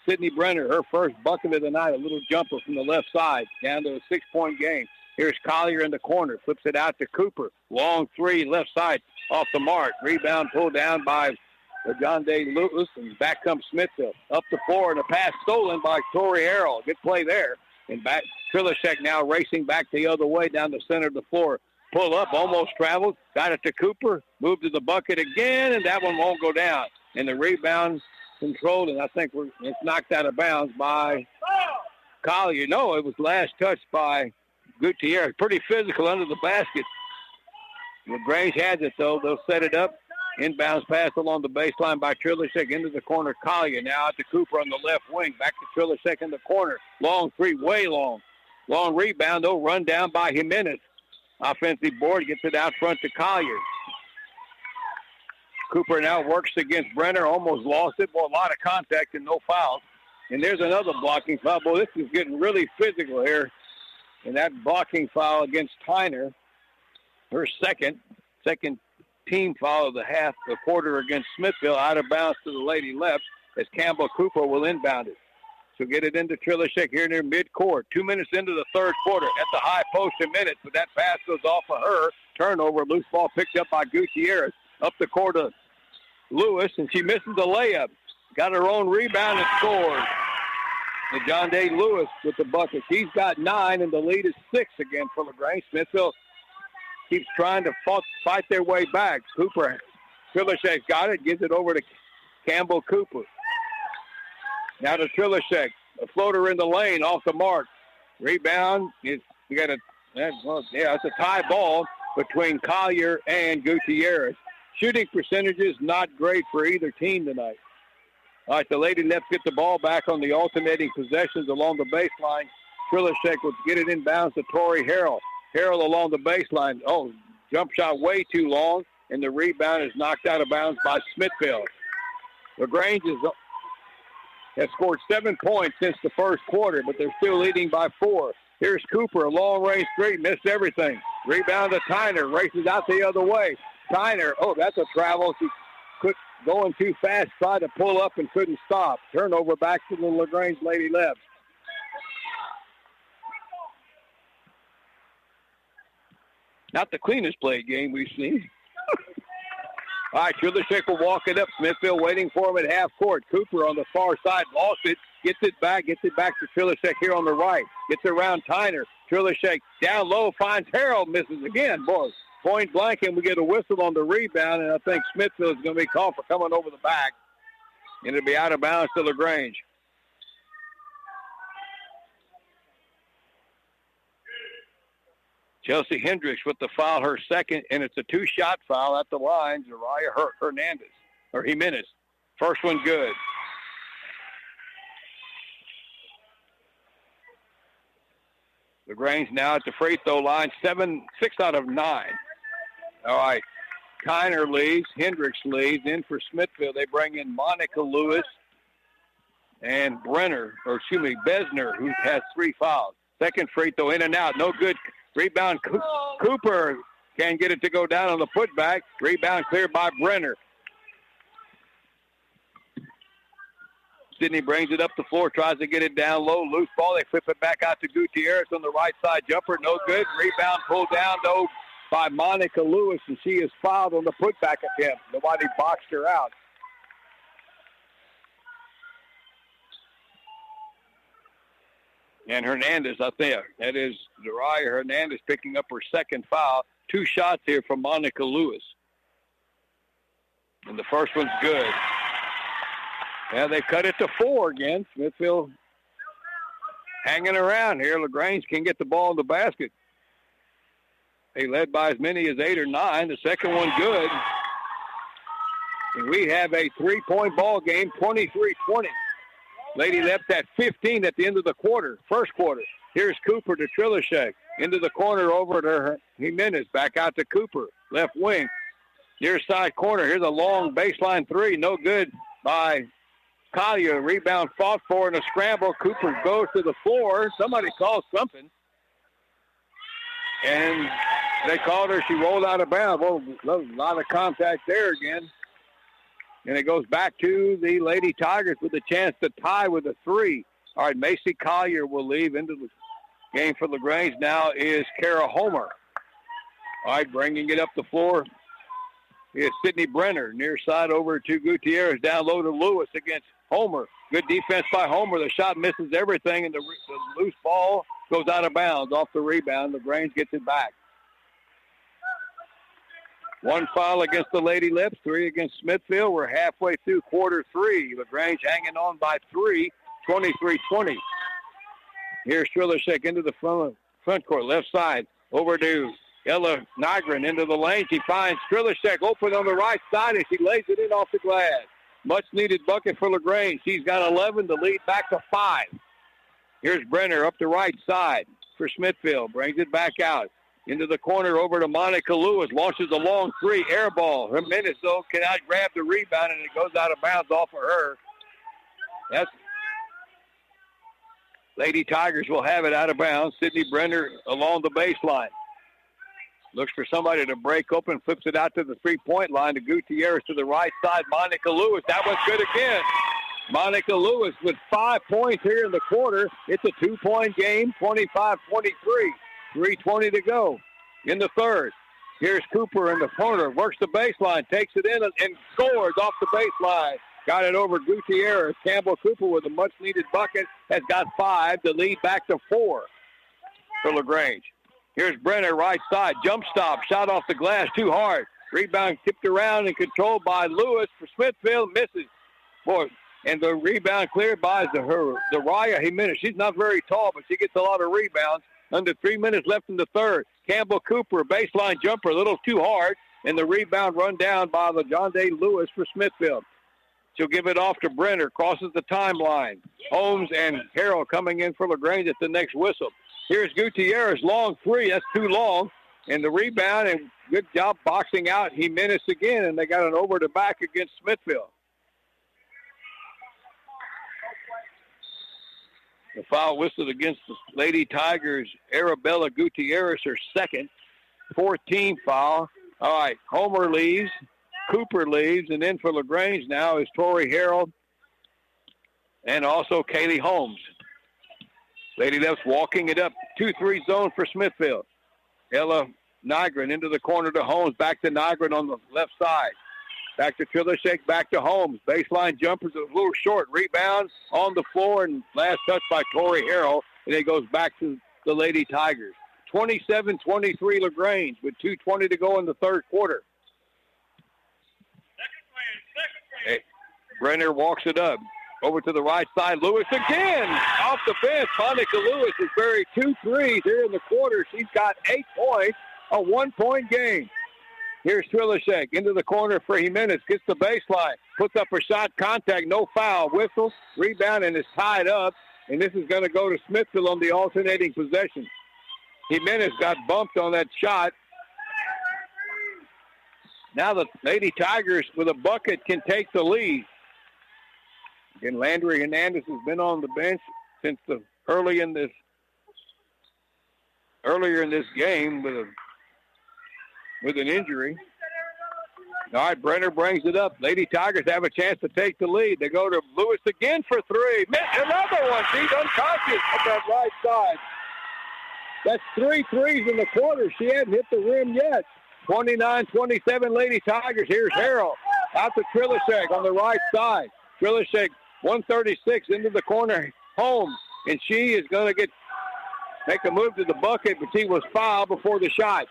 B: Sydney Brenner. Her first bucket of the night, a little jumper from the left side down to a 6-point game. Here's Collier in the corner. Flips it out to Cooper. Long three, left side, off the mark. Rebound pulled down by John Day Lewis, and back comes Smithville. Up the floor, and a pass stolen by Tori Harrell. Good play there. And back, Trilishek now racing back the other way down the center of the floor. Pull up, almost traveled. Got it to Cooper. Moved to the bucket again, and that one won't go down. And the rebound controlled, and I think it's knocked out of bounds by Collier. No, it was last touched by Gutierrez. Pretty physical under the basket. LaGrange has it, though. They'll set it up. Inbounds pass along the baseline by Trilishek into the corner. Collier now out to Cooper on the left wing. Back to Trilishek in the corner. Long three, way long. Long rebound, though, run down by Jimenez. Offensive board gets it out front to Collier. Cooper now works against Brenner. Almost lost it. Boy, a lot of contact and no fouls. And there's another blocking foul. Boy, this is getting really physical here. And that blocking foul against Tyner. Her second team foul of the quarter against Smithville, out of bounds to the Lady Leps as Campbell Cooper will inbound it. She'll get it into Trilishek here near midcourt. 2 minutes into the third quarter at the high post a minute, but that pass goes off of her. Turnover, loose ball picked up by Gutierrez. Up the court to Lewis, and she misses the layup. Got her own rebound and scores. And John Day Lewis with the bucket. She's got 9, and the lead is 6 again for LaGrange. Smithville keeps trying to fight their way back. Cooper, Trilishek got it, gives it over to Campbell Cooper. Now to Trilishek. A floater in the lane, off the mark. Rebound. It's a tie ball between Collier and Gutierrez. Shooting percentages not great for either team tonight. All right, the Lady Leps get the ball back on the alternating possessions along the baseline. Trilishek will get it inbounds to Tori Harrell. Harrell along the baseline. Oh, jump shot way too long, and the rebound is knocked out of bounds by Smithville. LaGrange has scored 7 points since the first quarter, but they're still leading by 4. Here's Cooper, a long-range three, missed everything. Rebound to Tyner, races out the other way. Tyner, that's a travel. She quit going too fast, tried to pull up and couldn't stop. Turnover back to the LaGrange Lady Leps. Not the cleanest played game we've seen. All right, Trilishek will walk it up. Smithville waiting for him at half court. Cooper on the far side, lost it, gets it back to Trilishek here on the right. Gets around Tyner. Trilishek down low, finds Harrell, misses again. Boy, point blank, and we get a whistle on the rebound, and I think Smithville is going to be called for coming over the back. And it'll be out of bounds to LaGrange. Chelsea Hendricks with the foul, her second, and it's a 2-shot foul at the line. Zariah Jimenez. First one good. LaGrange now at the free throw line, 6 out of 9. All right, Tyner leaves, Hendricks leaves. In for Smithville, they bring in Monica Lewis and Besner, who has 3 fouls. Second free throw in and out, no good. Rebound, Cooper can't get it to go down on the putback. Rebound cleared by Brenner. Sydney brings it up the floor, tries to get it down low. Loose ball, they flip it back out to Gutierrez on the right side. Jumper, no good. Rebound pulled down, though, by Monica Lewis, and she is fouled on the putback attempt. Nobody boxed her out. And Hernandez, I think, that is Zariah Hernandez picking up her second foul. 2 shots here from Monica Lewis. And the first one's good. Yeah, they cut it to 4 again. Smithville hanging around here. LaGrange can get the ball in the basket. They led by as many as 8 or 9. The second one good. And we have a 3-point ball game, 23-20. Lady Leps at 15 at the end of the first quarter. Here's Cooper to Trilishek. Into the corner over to Jimenez. Back out to Cooper. Left wing. Near side corner. Here's a long baseline 3. No good by Collier. Rebound fought for in a scramble. Cooper goes to the floor. Somebody calls something. And they called her. She rolled out of bounds. Well, a lot of contact there again. And it goes back to the Lady Tigers with a chance to tie with a 3. All right, Macy Collier will leave into the game for LaGrange. Now is Kara Homer. All right, bringing it up the floor is Sydney Brenner. Near side over to Gutierrez. Down low to Lewis against Homer. Good defense by Homer. The shot misses everything, and the loose ball goes out of bounds off the rebound. LaGrange gets it back. 1 foul against the Lady Leps, 3 against Smithville. We're halfway through quarter 3. LaGrange hanging on by 3, 23-20. Here's Trilishek into the front court, left side. Over to Ella Nygren into the lane. She finds Trilishek open on the right side, and she lays it in off the glass. Much-needed bucket for LaGrange. She's got 11 to lead back to 5. Here's Brenner up the right side for Smithville. Brings it back out. Into the corner over to Monica Lewis. Launches a long 3. Air ball. Jimenez, though, cannot grab the rebound, and it goes out of bounds off of her. That's Lady Tigers will have it out of bounds. Sydney Brenner along the baseline. Looks for somebody to break open, flips it out to the three-point line to Gutierrez to the right side. Monica Lewis, that was good again. Monica Lewis with 5 points here in the quarter. It's a 2-point game, 25-23. 3:20 to go in the third. Here's Cooper in the corner, works the baseline, takes it in and scores off the baseline. Got it over Gutierrez. Campbell Cooper with a much-needed bucket has got 5 to lead back to 4 for LaGrange. Here's Brenner, right side, jump stop, shot off the glass, too hard. Rebound tipped around and controlled by Lewis for Smithville, misses. Boy, and the rebound cleared by Raya Jimenez. She's not very tall, but she gets a lot of rebounds. Under 3 minutes left in the third. Campbell Cooper, baseline jumper, a little too hard, and the rebound run down by the John Day Lewis for Smithville. She'll give it off to Brenner, crosses the timeline. Holmes and Harrell coming in for LaGrange at the next whistle. Here's Gutierrez, long 3. That's too long. And the rebound, and good job boxing out Jimenez again, and they got an over the back against Smithville. The foul whistled against the Lady Tigers. Arabella Gutierrez, her second. 14 foul. All right, Homer leaves. Cooper leaves. And then for LaGrange now is Tori Harrell and also Kaylee Holmes. Lady Leps walking it up. 2-3 zone for Smithville. Ella Nygren into the corner to Holmes. Back to Nygren on the left side. Back to Trilishek, back to Holmes. Baseline jumper's a little short. Rebound on the floor, and last touch by Tori Harrell. And it goes back to the Lady Tigers. 27-23 LaGrange with 2:20 to go in the third quarter. Hey, Brenner walks it up. Over to the right side. Lewis again off the bench. Monica Lewis has buried 2 threes here in the quarter. She's got 8 points, a 1-point game. Here's Trilishek into the corner for Jimenez. Gets the baseline. Puts up a shot. Contact. No foul. Whistle. Rebound, and it's tied up. And this is going to go to Smithville on the alternating possession. Jimenez got bumped on that shot. Now the Lady Tigers with a bucket can take the lead. And Landry Hernandez has been on the bench since earlier in this game with an injury. All right, Brenner brings it up. Lady Tigers have a chance to take the lead. They go to Lewis again for 3. Another one. She's unconscious at that right side. That's 3 threes in the quarter. She hadn't hit the rim yet. 29-27 Lady Tigers. Here's Harrell out to Trilishek on the right side. Trilishek 136 into the corner. Holmes, and she is going to make a move to the bucket, but she was fouled before the shot.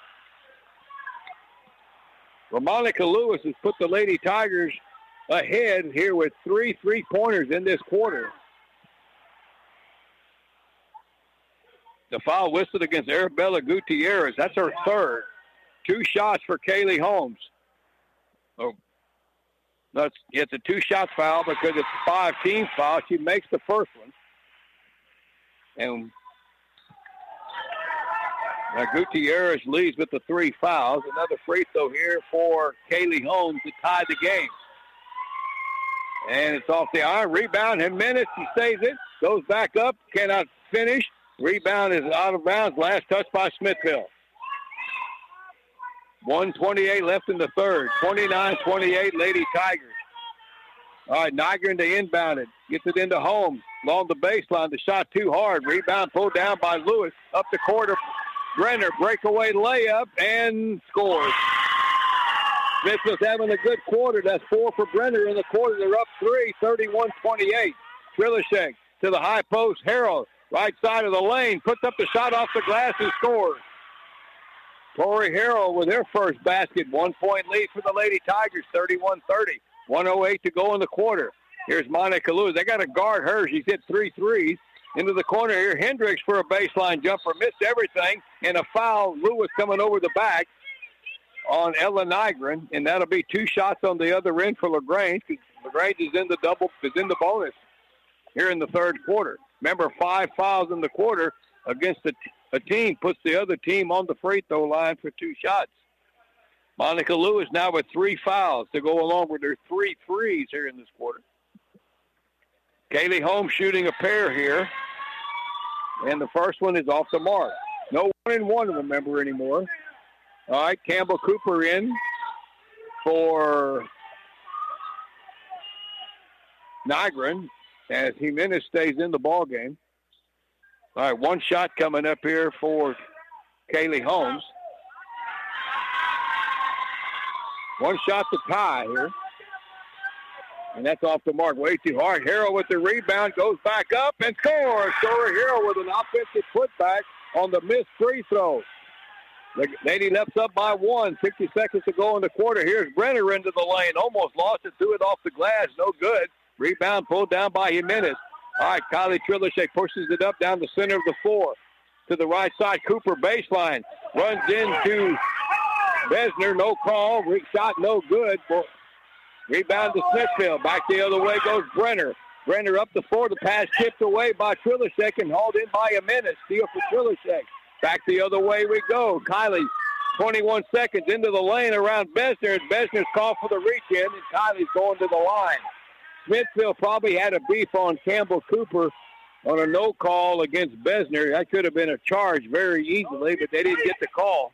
B: Well, Monica Lewis has put the Lady Tigers ahead here with 3 3-pointers in this quarter. The foul whistled against Arabella Gutierrez. That's her third. 2 shots for Kaylee Holmes. Oh, no, it's a 2-shot foul because it's a 5-team foul. She makes the first one. And Gutierrez leads with the 3 fouls. Another free throw here for Kaylee Holmes to tie the game. And it's off the iron. Rebound in minutes. He saves it. Goes back up. Cannot finish. Rebound is out of bounds. Last touch by Smithville. 1:28 left in the third. 29-28 Lady Tigers. All right, Nygren to inbound it. Gets it into Holmes. Along the baseline. The shot too hard. Rebound pulled down by Lewis. Up the court of Brenner. Breakaway layup and scores. Smithville's having a good quarter. That's 4 for Brenner in the quarter. They're up 3, 31-28. Trilishek to the high post. Harrell, right side of the lane. Puts up the shot off the glass and scores. Tori Harrell with her first basket. 1-point lead for the Lady Tigers, 31-30. 1:08 to go in the quarter. Here's Monica Lewis. They got to guard her. She's hit 3 threes. into the corner here. Hendricks for a baseline jumper. Missed everything. And a foul. Lewis coming over the back on Ella Nygren. And that'll be 2 shots on the other end for LaGrange. LaGrange is in the bonus here in the third quarter. Remember, 5 fouls in the quarter against a team puts the other team on the free throw line for 2 shots. Monica Lewis now with 3 fouls to go along with her 3 threes here in this quarter. Kaylee Holmes shooting a pair here. And the first one is off the mark. No 1-and-1, remember, anymore. All right, Campbell Cooper in for Nygren as Jimenez stays in the ball game. All right, 1 shot coming up here for Kaylee Holmes. 1 shot to tie here. And that's off the mark way too hard. Harrell with the rebound, goes back up and scores. Story Harrell with an offensive putback on the missed free throw. The Lady Leps up by 1. 60 seconds to go in the quarter. Here's Brenner into the lane. Almost lost it. Threw it off the glass. No good. Rebound pulled down by Jimenez. All right, Kylie Trilishek pushes it up down the center of the floor. To the right side, Cooper baseline. Runs into Besner. No call. Shot no good. Rebound to Smithville. Back the other way goes Brenner. Brenner up the floor. The pass tipped away by Trilishek and hauled in by Jimenez. Steal for Trilishek. Back the other way we go. Kylie, 21 seconds into the lane around Besner. And Besner's called for the reach-in, and Kylie's going to the line. Smithville probably had a beef on Campbell Cooper on a no call against Besner. That could have been a charge very easily, but they didn't get the call.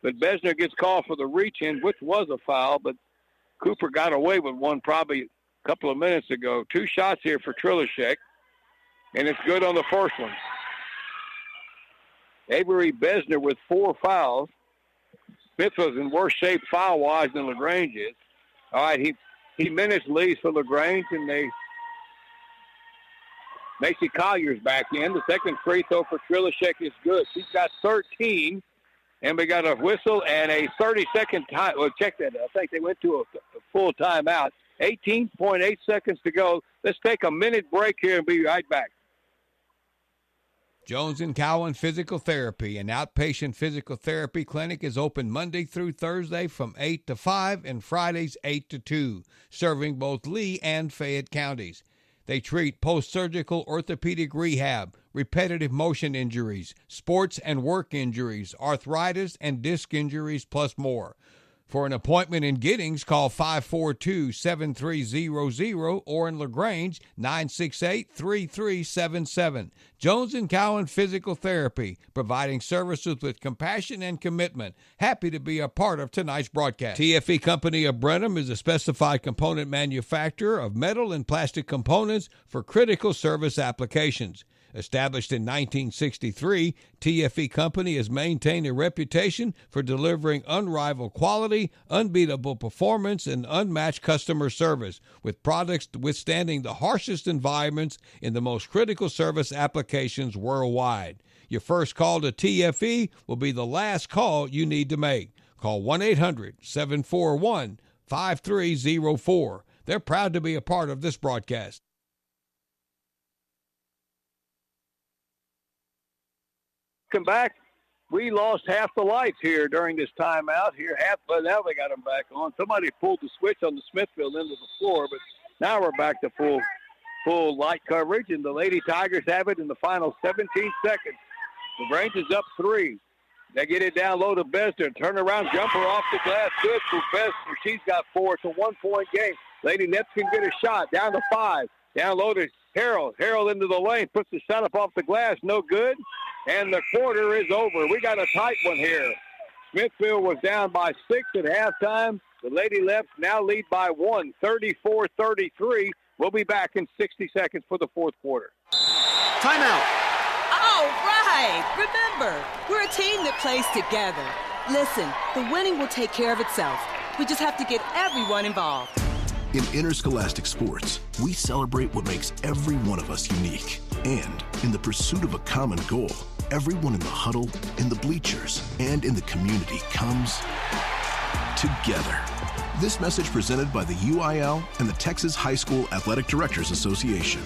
B: But Besner gets called for the reach-in, which was a foul, but Cooper got away with one probably a couple of minutes ago. 2 shots here for Trilishek, and it's good on the first one. Avery Besner with 4 fouls. Smithville's in worse shape foul-wise than LaGrange is. All right, Jimenez leads for LaGrange, and Macy Collier's back in. The second free throw for Trilishek is good. She's got 13. And we got a whistle and a 30-second time. Well, check that out. I think they went to a full timeout. 18.8 seconds to go. Let's take a minute break here and be right back.
F: Jones & Cowan Physical Therapy, an outpatient physical therapy clinic, is open Monday through Thursday from 8 to 5 and Fridays 8 to 2, serving both Lee and Fayette counties. They treat post-surgical orthopedic rehab, repetitive motion injuries, sports and work injuries, arthritis and disc injuries, plus more. For an appointment in Giddings, call 542-7300 or in LaGrange, 968-3377. Jones & Cowan Physical Therapy, providing services with compassion and commitment. Happy to be a part of tonight's broadcast. TFE Company of Brenham is a specified component manufacturer of metal and plastic components for critical service applications. Established in 1963, TFE Company has maintained a reputation for delivering unrivaled quality, unbeatable performance, and unmatched customer service, with products withstanding the harshest environments in the most critical service applications worldwide. Your first call to TFE will be the last call you need to make. Call 1-800-741-5304. They're proud to be a part of this broadcast.
B: Welcome back. We lost half the lights here during this timeout here. But now they got them back on. Somebody pulled the switch on the Smithville into the floor, but now we're back to full light coverage, and the Lady Tigers have it in the final 17 seconds. The Range is up 3. They get it down low to Besner. Turnaround jumper off the glass. Good for Besner. She's got 4. It's a 1-point game. Lady Leps can get a shot. Down to 5. Down low to Harrell. Harrell into the lane. Puts the shot up off the glass. No good. And the quarter is over. We got a tight one here. Smithville was down by 6 at halftime. The Lady Leps now lead by 1, 34-33. We'll be back in 60 seconds for the fourth quarter.
J: Timeout. All right. Remember, we're a team that plays together. Listen, the winning will take care of itself. We just have to get everyone involved.
D: In interscholastic sports, we celebrate what makes every one of us unique. And in the pursuit of a common goal, everyone in the huddle, in the bleachers, and in the community comes together. This message presented by the UIL and the Texas High School Athletic Directors Association.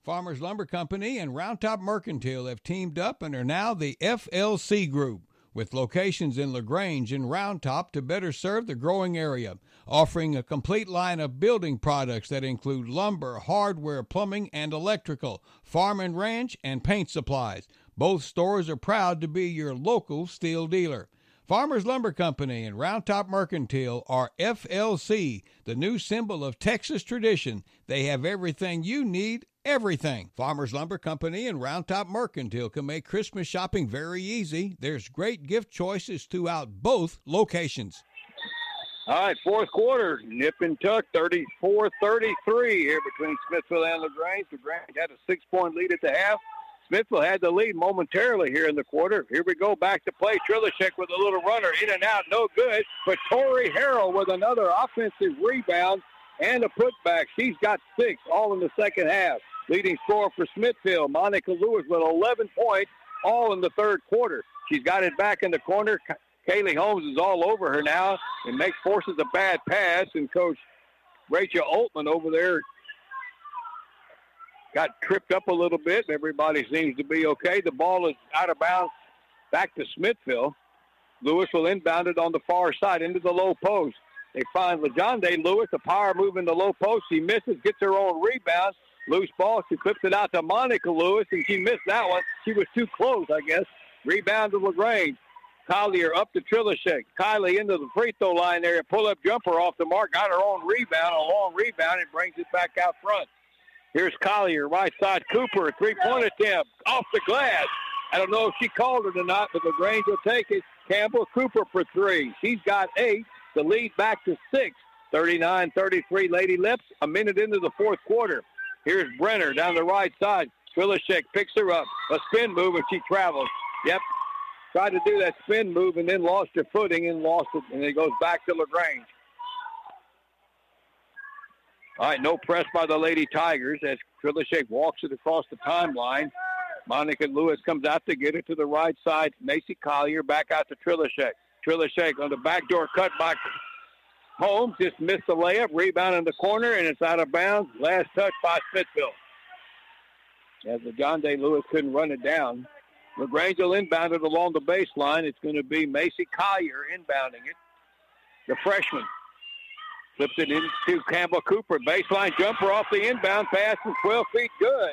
F: Farmers Lumber Company and Round Top Mercantile have teamed up and are now the FLC Group, with locations in LaGrange and Round Top to better serve the growing area, offering a complete line of building products that include lumber, hardware, plumbing, and electrical, farm and ranch, and paint supplies. Both stores are proud to be your local steel dealer. Farmers Lumber Company and Round Top Mercantile are FLC, the new symbol of Texas tradition. They have everything you need, everything. Farmers Lumber Company and Round Top Mercantile can make Christmas shopping very easy. There's great gift choices throughout both locations.
B: All right, fourth quarter, nip and tuck, 34-33 here between Smithville and LaGrange. LaGrange had a 6-point lead at the half. Smithville had the lead momentarily here in the quarter. Here we go, back to play. Trilishek with a little runner, in and out, no good. But Tori Harrell with another offensive rebound and a putback. She's got 6, all in the second half. Leading scorer for Smithville, Monica Lewis with 11 points, all in the third quarter. She's got it back in the corner. Kaylee Holmes is all over her now and forces a bad pass. And Coach Rachel Altman over there got tripped up a little bit. Everybody seems to be okay. The ball is out of bounds back to Smithville. Lewis will inbound it on the far side into the low post. They find LaJonde Lewis, a power move in the low post. She misses, gets her own rebound. Loose ball. She clips it out to Monica Lewis, and she missed that one. She was too close, I guess. Rebound to LaGrange. Collier up to Trilishek. Kylie into the free throw line there. Pull-up jumper off the mark. Got her own rebound, a long rebound, and brings it back out front. Here's Collier, right side. Cooper, three-point attempt. Off the glass. I don't know if she called it or not, but LaGrange will take it. Campbell Cooper for 3. She's got 8. The lead back to 6. 39-33 Lady Leps. A minute into the fourth quarter. Here's Brenner down the right side. Trilishek picks her up. A spin move, and she travels. Yep. Tried to do that spin move and then lost her footing and lost it. And it goes back to LaGrange. All right, no press by the Lady Tigers as Trilishek walks it across the timeline. Monica Lewis comes out to get it to the right side. Macy Collier back out to Trilishek. Trilishek on the backdoor cut by Holmes. Just missed the layup. Rebound in the corner, and it's out of bounds. Last touch by Smithville. As LaJonde Lewis couldn't run it down. LaGrange will inbound it along the baseline. It's going to be Macy Collier inbounding it. The freshman. Flips it into Campbell Cooper. Baseline jumper off the inbound pass from 12 feet. Good.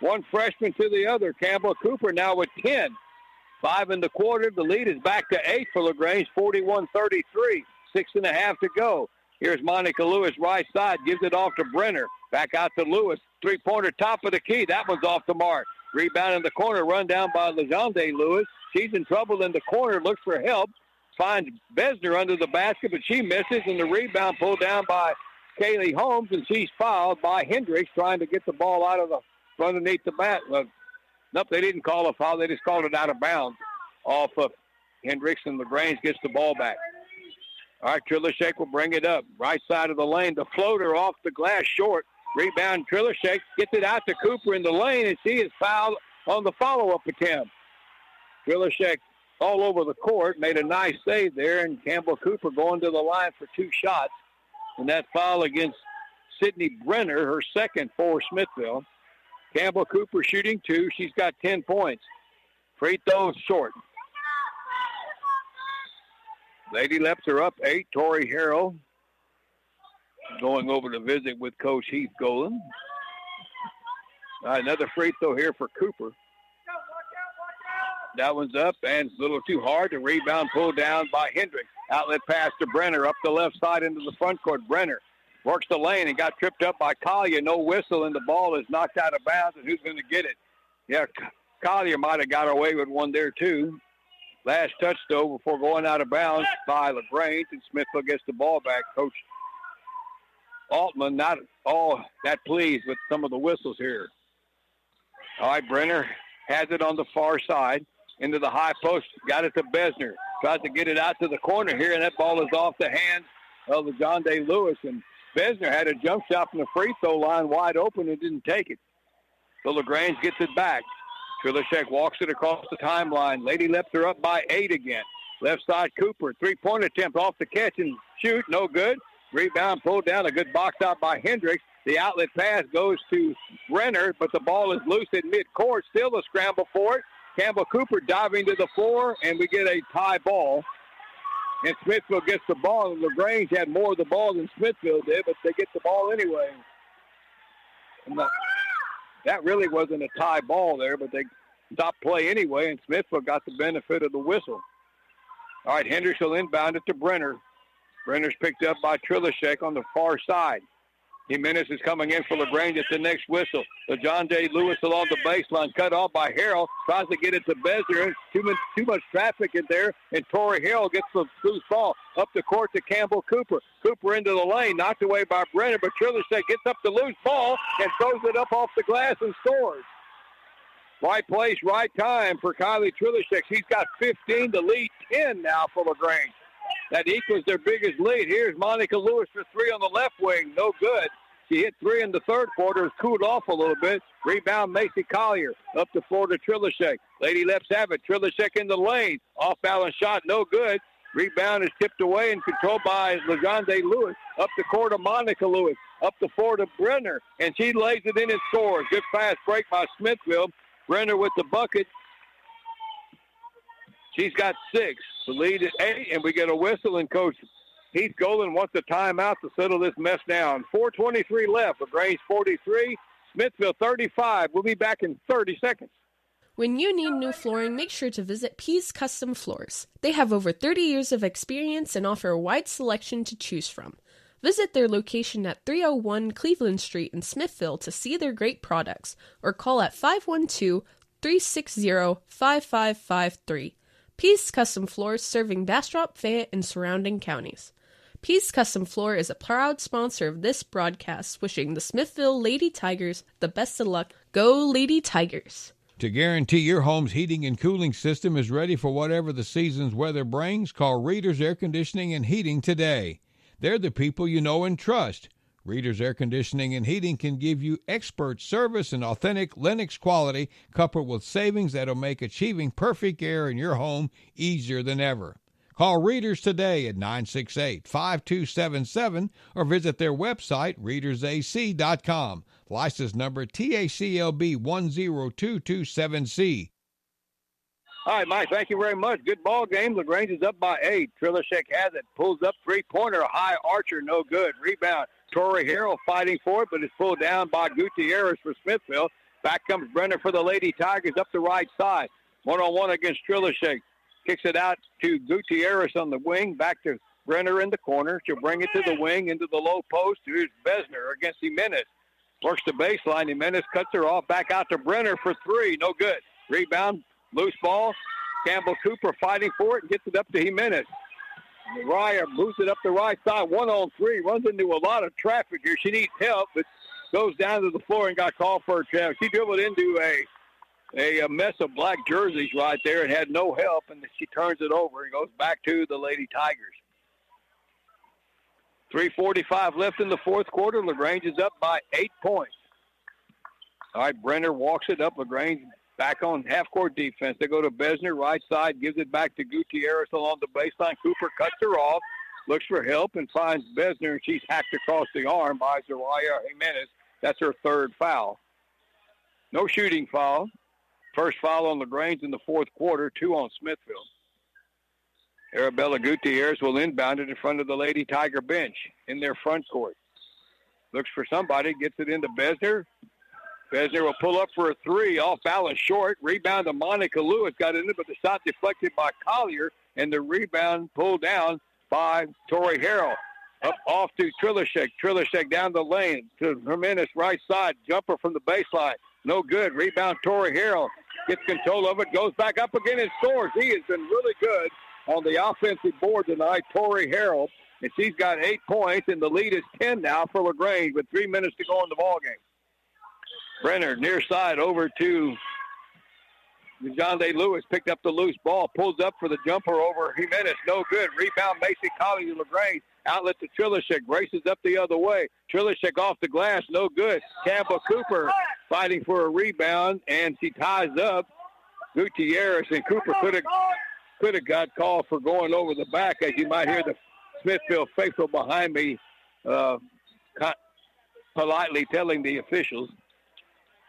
B: One freshman to the other. Campbell Cooper now with 10. 5 in the quarter. The lead is back to 8 for LaGrange. 41-33. 6.5 to go. Here's Monica Lewis, right side. Gives it off to Brenner. Back out to Lewis. Three-pointer, top of the key. That one's off the mark. Rebound in the corner. Run down by LaJonde Lewis. She's in trouble in the corner. Looks for help. Finds Besner under the basket, but she misses. And the rebound pulled down by Kaylee Holmes. And she's fouled by Hendricks trying to get the ball out of the underneath the bat. Nope, they didn't call a foul. They just called it out of bounds off of Hendricks. And LaGrange gets the ball back. All right, Trilishek will bring it up. Right side of the lane. The floater off the glass short. Rebound, Trilishek gets it out to Cooper in the lane, and she is fouled on the follow-up attempt. Trilishek all over the court, made a nice save there, and Campbell Cooper going to the line for 2 shots. And that foul against Sydney Brenner, her second for Smithville. Campbell Cooper shooting 2. She's got 10 points. Free throws short. Lady Leps are up 8. Tori Harrell going over to visit with Coach Heath Golan. Another free throw here for Cooper. That one's up and a little too hard. The rebound pulled down by Hendricks. Outlet pass to Brenner up the left side into the front court. Brenner works the lane and got tripped up by Collier. No whistle, and the ball is knocked out of bounds. And who's going to get it? Yeah, Collier might have got away with one there too. Last touch, though, before going out of bounds by LaGrange, and Smithville gets the ball back. Coach Altman not all that pleased with some of the whistles here. All right, Brenner has it on the far side into the high post. Got it to Besner. Tries to get it out to the corner here, and that ball is off the hands of LaJonde Lewis. And Besner had a jump shot from the free throw line wide open and didn't take it. So LaGrange gets it back. Trilishek walks it across the timeline. Lady Leps are up by 8 again. Left side Cooper. Three-point attempt off the catch and shoot. No good. Rebound pulled down. A good box out by Hendricks. The outlet pass goes to Brenner, but the ball is loose at midcourt. Still a scramble for it. Campbell Cooper diving to the floor, and we get a tie ball. And Smithville gets the ball. And LaGrange had more of the ball than Smithville did, but they get the ball anyway. And that really wasn't a tie ball there, but they stopped play anyway, and Smithville got the benefit of the whistle. All right, Hendricks will inbound it to Brenner. Brenner's picked up by Trilishek on the far side. Jimenez is coming in for LaGrange at the next whistle. The John J. Lewis along the baseline, cut off by Harrell. Tries to get it to Besner. Too much traffic in there, and Torrey Harrell gets the loose ball up the court to Campbell Cooper. Cooper into the lane, knocked away by Brenner, but Trilishek gets up the loose ball and throws it up off the glass and scores. Right place, right time for Kylie Trilishek. She's got 15 to lead 10 now for LaGrange. That equals their biggest lead. Here's Monica Lewis for three on the left wing. No good. She hit three in the third quarter. It's cooled off a little bit. Rebound, Macy Collier. Up the floor to Trilishek. Lady Leps have it. Trilishek in the lane. Off-balance shot, no good. Rebound is tipped away and controlled by LaGrange Lewis. Up the court to Monica Lewis. Up the floor to Brenner. And she lays it in and scores. Good fast break by Smithville. Brenner with the bucket. She's got 6. The lead is 8, and we get a whistle, and Coach Heath Golan wants a timeout to settle this mess down. 4:23 left. LaGrange 43, Smithville 35. We'll be back in 30 seconds.
G: When you need new flooring, make sure to visit Pease Custom Floors. They have over 30 years of experience and offer a wide selection to choose from. Visit their location at 301 Cleveland Street in Smithville to see their great products, or call at 512-360-5553. Pease Custom Floors, serving Bastrop, Fayette, and surrounding counties. Pease Custom Floor is a proud sponsor of this broadcast, wishing the Smithville Lady Tigers the best of luck. Go Lady Tigers!
F: To guarantee your home's heating and cooling system is ready for whatever the season's weather brings, call Reader's Air Conditioning and Heating today. They're the people you know and trust. Reader's Air Conditioning and Heating can give you expert service and authentic Lennox quality, coupled with savings that'll make achieving perfect air in your home easier than ever. Call Readers today at 968-5277 or visit their website, readersac.com. License number TACLB 10227C.
B: All right, Mike, thank you very much. Good ball game. LaGrange is up by 8. Trilishek has it. Pulls up three-pointer. High archer, no good. Rebound. Torrey Harrell fighting for it, but it's pulled down by Gutierrez for Smithville. Back comes Brenner for the Lady Tigers up the right side. One-on-one against Trilishek. Kicks it out to Gutierrez on the wing. Back to Brenner in the corner. She'll bring it to the wing, into the low post. Here's Besner against Jimenez. Works the baseline. Jimenez cuts her off. Back out to Brenner for three. No good. Rebound. Loose ball. Campbell Cooper fighting for it and gets it up to Jimenez. Raya moves it up the right side. 1-on-3. Runs into a lot of traffic here. She needs help, but goes down to the floor and got called for a travel. She dribbled into a mess of black jerseys right there and had no help, and she turns it over and goes back to the Lady Tigers. 3:45 left in the fourth quarter. LaGrange is up by 8 points. All right, Brenner walks it up. LaGrange back on half-court defense. They go to Besner, right side, gives it back to Gutierrez along the baseline. Cooper cuts her off, looks for help, and finds Besner, and she's hacked across the arm by Zariah Jimenez. That's her third foul. No shooting foul. First foul on LaGrange in the fourth quarter, 2 on Smithville. Arabella Gutierrez will inbound it in front of the Lady Tiger bench in their front court. Looks for somebody, gets it into Besner. Besner will pull up for a three, off balance short. Rebound to Monica Lewis, got in it, but the shot deflected by Collier, and the rebound pulled down by Torrey Harrell. Up off to Trilishek. Trilishek down the lane to Jimenez, right side. Jumper from the baseline. No good. Rebound Torrey Harrell. Gets control of it, goes back up again and scores. He has been really good on the offensive board tonight, Torrey Harrell. And she's got 8 points, and the lead is 10 now for LaGrange with 3 minutes to go in the ballgame. Brenner, near side, over to John Day Lewis. Picked up the loose ball, pulls up for the jumper over Jimenez. No good. Rebound, Macy Colley to LaGrange. Outlet to Trilishek. Races up the other way. Trilishek off the glass. No good. Campbell Cooper fighting for a rebound, and she ties up Gutierrez. And Cooper could have got called for going over the back, as you might hear the Smithville faithful behind me politely telling the officials.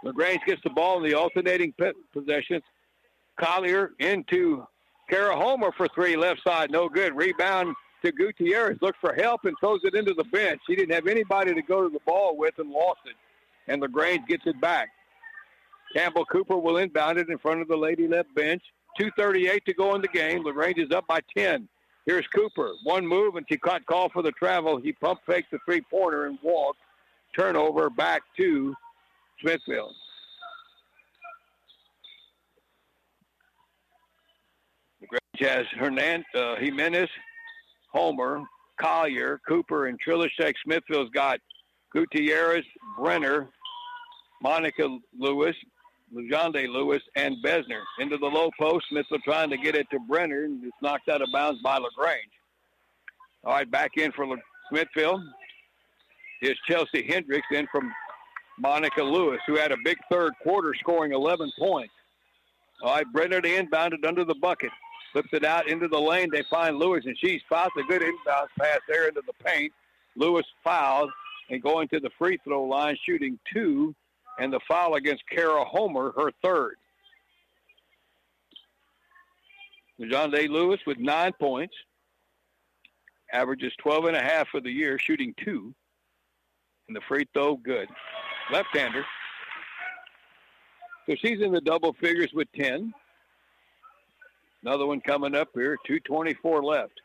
B: LaGrange gets the ball in the alternating possessions. Collier into Kara Homer for three, left side, no good. Rebound to Gutierrez, looks for help and throws it into the bench. She didn't have anybody to go to the ball with and lost it. And LaGrange gets it back. Campbell Cooper will inbound it in front of the Lady Left bench. 2:38 to go in the game. LaGrange is up by 10. Here's Cooper. One move, and she caught call for the travel. He pump faked the three-pointer and walked. Turnover back to Smithville. LaGrange has Jimenez, Homer, Collier, Cooper, and Trilishek. Smithville's got Gutierrez, Brenner, Monica Lewis, Lejonde Lewis, and Besner. Into the low post. Smithville trying to get it to Brenner, and it's knocked out of bounds by LaGrange. All right, back in for Smithville is Chelsea Hendricks, in from Monica Lewis, who had a big third quarter, scoring 11 points. All right, Brenner to inbound it under the bucket. Flips it out into the lane. They find Lewis, and she spots a good inbound pass there into the paint. Lewis fouled and going to the free throw line, shooting two, and the foul against Kara Homer, her third. Lejonde Lewis with 9 points. Averages 12.5 for the year, shooting two. And the free throw, good. Left-hander. So she's in the double figures with 10. Another one coming up here, 2:24 left.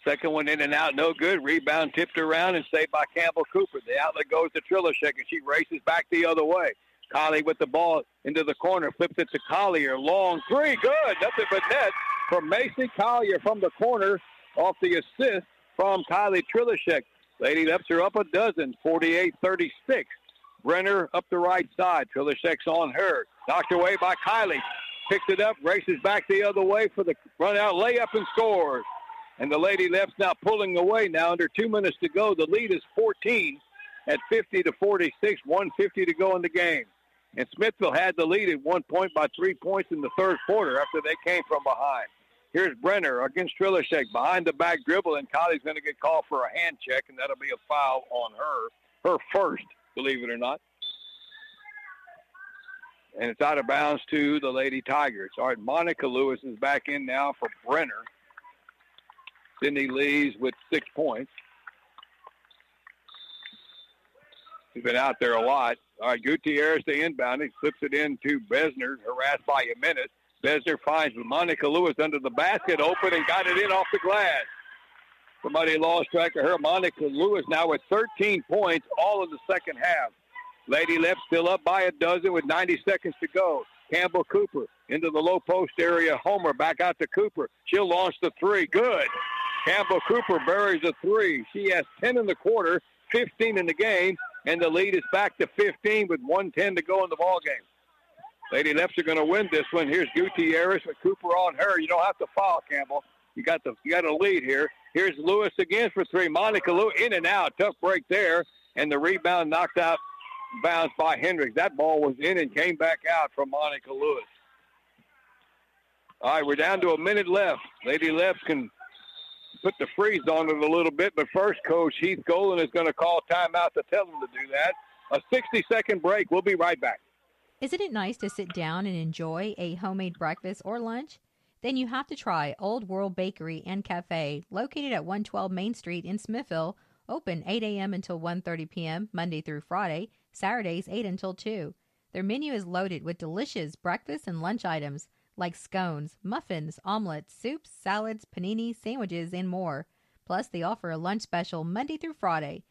B: Second one in and out, no good. Rebound tipped around and saved by Campbell Cooper. The outlet goes to Trilishek, and she races back the other way. Collie with the ball into the corner, flips it to Collier. Long three, good. Nothing but net from Macy Collier from the corner off the assist from Kylie Trilishek. Lady Leps are up a dozen, 48-36. Brenner up the right side. Trilishek's on her. Knocked away by Kylie. Picks it up, races back the other way for the run-out layup and scores. And the Lady Leps now pulling away now under 2 minutes to go. The lead is 14 at 50-46, 1:50 to go in the game. And Smithville had the lead at 1 point by 3 points in the third quarter after they came from behind. Here's Brenner against Trilishek, behind the back dribble, and Kylie's going to get called for a hand check, and that'll be a foul on her first, believe it or not. And it's out of bounds to the Lady Tigers. All right, Monica Lewis is back in now for Brenner. Sydney Lees with 6 points. He's been out there a lot. All right, Gutierrez to inbound. He flips it in to Besner, harassed by Jimenez. Besner finds Monica Lewis under the basket, open, and got it in off the glass. Somebody lost track of her. Monica Lewis now with 13 points, all in the second half. Lady Leps still up by a dozen with 90 seconds to go. Campbell Cooper into the low post area. Homer back out to Cooper. She'll launch the three. Good. Campbell Cooper buries a three. She has 10 in the quarter, 15 in the game, and the lead is back to 15 with 1:10 to go in the ballgame. Lady Leps are going to win this one. Here's Gutierrez with Cooper on her. You don't have to foul, Campbell. You got a lead here. Here's Lewis again for three. Monica Lewis in and out. Tough break there, and the rebound knocked out bounds by Hendricks. That ball was in and came back out from Monica Lewis. All right, we're down to a minute left. Lady Leps can put the freeze on it a little bit, but first, Coach Heath Golan is going to call timeout to tell them to do that. A 60-second break. We'll be right back.
E: Isn't it nice to sit down and enjoy a homemade breakfast or lunch? Then you have to try Old World Bakery and Cafe, located at 112 Main Street in Smithville, open 8 a.m. until 1:30 p.m., Monday through Friday, Saturdays 8 until 2. Their menu is loaded with delicious breakfast and lunch items like scones, muffins, omelets, soups, salads, panini, sandwiches, and more. Plus, they offer a lunch special Monday through Friday.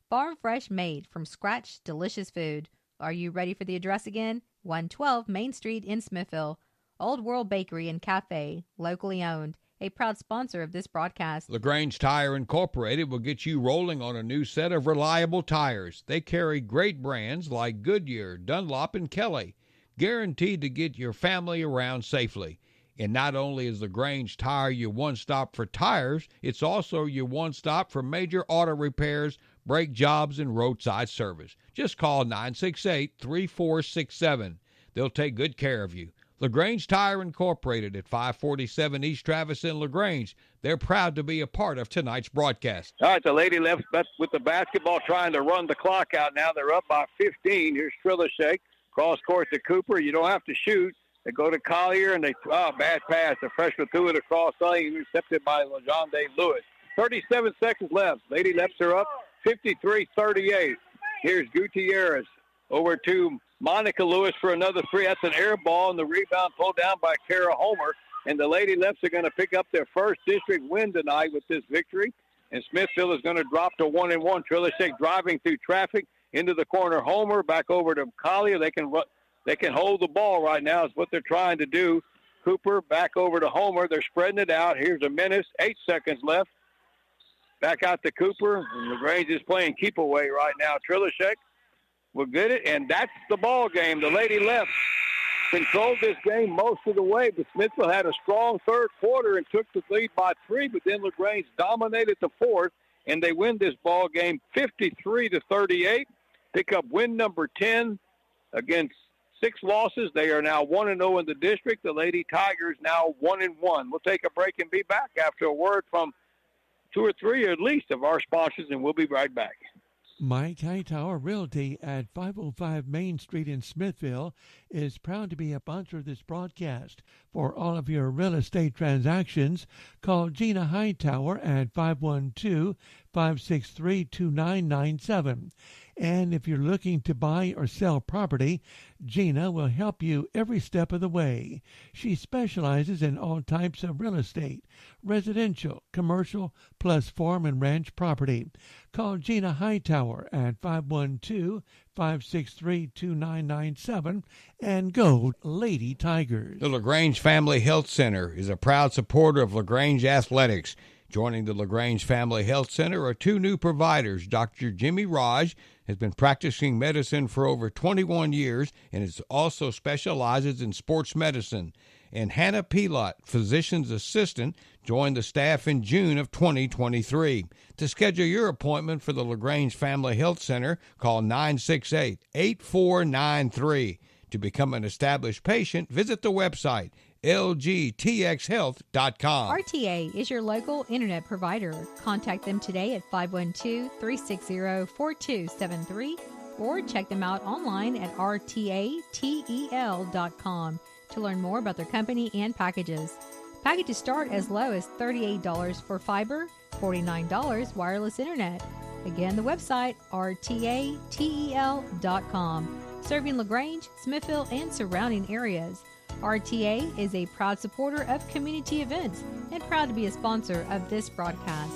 E: Farm fresh made from scratch, delicious food. Are you ready for the address again? 112 Main Street in Smithville. Old World Bakery and Cafe, locally owned. A proud sponsor of this broadcast.
F: LaGrange Tire Incorporated will get you rolling on a new set of reliable tires. They carry great brands like Goodyear, Dunlop, and Kelly, guaranteed to get your family around safely. And not only is LaGrange Tire your one-stop for tires, it's also your one-stop for major auto repairs, brake jobs, and roadside service. Just call 968-3467. They'll take good care of you. LaGrange Tire Incorporated at 547 East Travis in LaGrange. They're proud to be a part of tonight's broadcast.
B: All right, the Lady Leps with the basketball trying to run the clock out now. They're up by 15. Here's Trilishake. Cross court to Cooper. You don't have to shoot. They go to Collier, and bad pass. The freshman threw it across lane, intercepted by LeJonde Lewis. 37 seconds left. Lady Leps are up 53-38. Here's Gutierrez over to Monica Lewis for another three. That's an air ball, and the rebound pulled down by Kara Homer. And the Lady Leps are going to pick up their first district win tonight with this victory. And Smithville is going to drop to 1-1. Trilishake driving through traffic into the corner. Homer back over to Collier. They can hold the ball right now is what they're trying to do. Cooper back over to Homer. They're spreading it out. Here's a minute. 8 seconds left. Back out to Cooper. And LaGrange is playing keep away right now. Trilishake will get it, and that's the ball game. The Lady Leps controlled this game most of the way, but Smithville had a strong third quarter and took the lead by 3, but then LaGrange dominated the fourth, and they win this ball game 53-38. Pick up win number 10 against 6 losses. They are now 1-0 in the district. The Lady Tigers now 1-1. We'll take a break and be back after a word from 2 or 3 at least of our sponsors, and we'll be right back.
A: Mike Hightower Realty at 505 Main Street in Smithville is proud to be a sponsor of this broadcast. For all of your real estate transactions, call Gina Hightower at 512-563-2997. And if you're looking to buy or sell property, Gina will help you every step of the way. She specializes in all types of real estate, residential, commercial, plus farm and ranch property. Call Gina Hightower at 512-563-2997 and go Lady Tigers.
F: The LaGrange Family Health Center is a proud supporter of LaGrange athletics. Joining the LaGrange Family Health Center are 2 new providers. Dr. Jimmy Raj has been practicing medicine for over 21 years and is also specializes in sports medicine. And Hannah Pilot, physician's assistant, joined the staff in June of 2023. To schedule your appointment for the LaGrange Family Health Center, call 968-8493. To become an established patient, visit the website lgtxhealth.com.
E: RTA is your local internet provider. Contact them today at 512-360-4273 or check them out online at rtatel.com to learn more about their company and packages. Packages start as low as $38 for fiber, $49 wireless internet. Again, the website rtatel.com. Serving LaGrange, Smithville, and surrounding areas. RTA is a proud supporter of community events and proud to be a sponsor of this broadcast.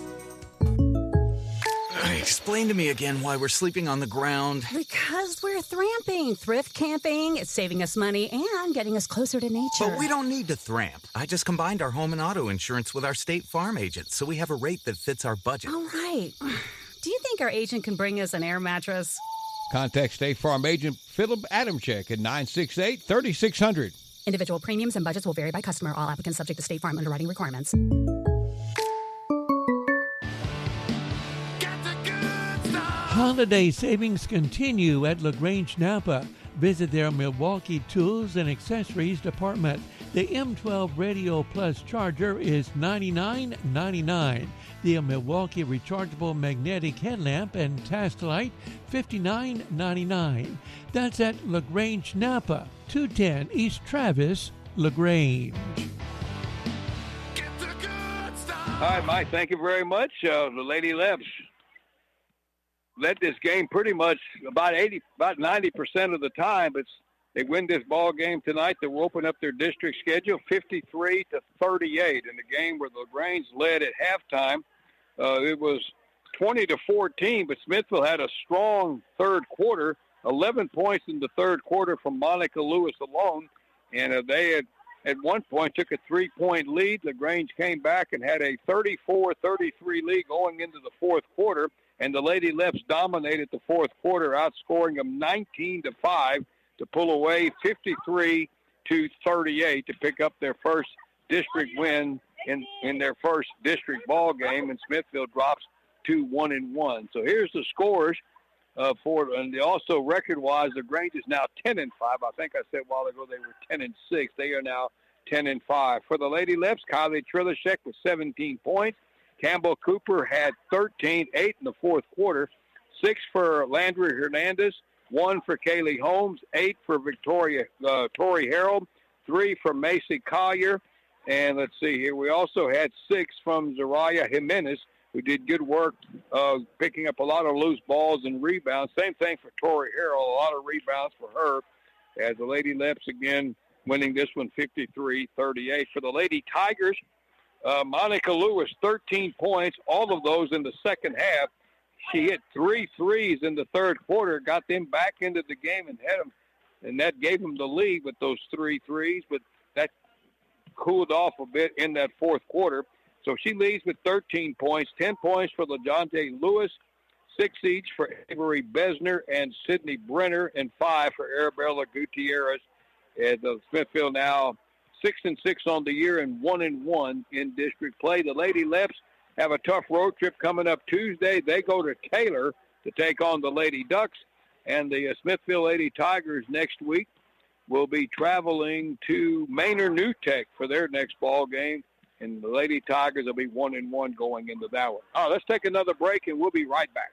H: Explain to me again why we're sleeping on the ground.
I: Because we're thramping. Thrift camping. It's saving us money and getting us closer to nature.
H: But we don't need to thramp. I just combined our home and auto insurance with our State Farm agent, so we have a rate that fits our budget.
I: All right. Do you think our agent can bring us an air mattress?
F: Contact State Farm agent Philip Adamczyk at 968-3600.
I: Individual premiums and budgets will vary by customer. All applicants subject to State Farm underwriting requirements.
A: Holiday savings continue at LaGrange Napa. Visit their Milwaukee Tools and Accessories department. The M12 Radio Plus charger is $99.99. The Milwaukee rechargeable magnetic headlamp and task light, $59.99. That's at LaGrange Napa, 210 East Travis, LaGrange.
B: All right, Mike, thank you very much. The Lady Leps led this game pretty much about 90% of the time, but they win this ball game tonight. They will open up their district schedule 53-38 in the game where LaGrange led at halftime. It was 20-14, but Smithville had a strong third quarter, 11 points in the third quarter from Monica Lewis alone, and they had at one point took a 3-point lead. LaGrange came back and had a 34-33 lead going into the fourth quarter, and the Lady Leps dominated the fourth quarter, outscoring them 19-5 to pull away 53-38 to pick up their first district win in their first district ball game, and Smithville drops to 1-1. So here's the scores and also record-wise, LaGrange is now 10-5. I think I said a while ago they were 10-6. They are now 10-5. For the Lady Leps, Kylie Trilishek with 17 points. Campbell Cooper had 13, 8 in the fourth quarter. 6 for Landry Hernandez, 1 for Kaylee Holmes, 8 for Victoria Tori Harold, 3 for Macy Collier. And let's see here, we also had 6 from Zariah Jimenez, who did good work picking up a lot of loose balls and rebounds. Same thing for Tori Harold, a lot of rebounds for her. As the Lady Leps again winning this one 53-38. For the Lady Tigers, Monica Lewis, 13 points, all of those in the second half. She hit 3 threes in the third quarter, got them back into the game and had them, and that gave them the lead with those 3 threes, but that cooled off a bit in that fourth quarter. So she leads with 13 points, 10 points for LaJonte Lewis, 6 each for Avery Besner and Sydney Brenner, and 5 for Arabella Gutierrez. And Smithville now 6-6 on the year and 1-1 in district play. The Lady Leps have a tough road trip coming up Tuesday. They go to Taylor to take on the Lady Ducks, and the Smithville Lady Tigers next week will be traveling to Manor New Tech for their next ball game. And the Lady Tigers will be 1-1 going into that one. All right, let's take another break, and we'll be right back.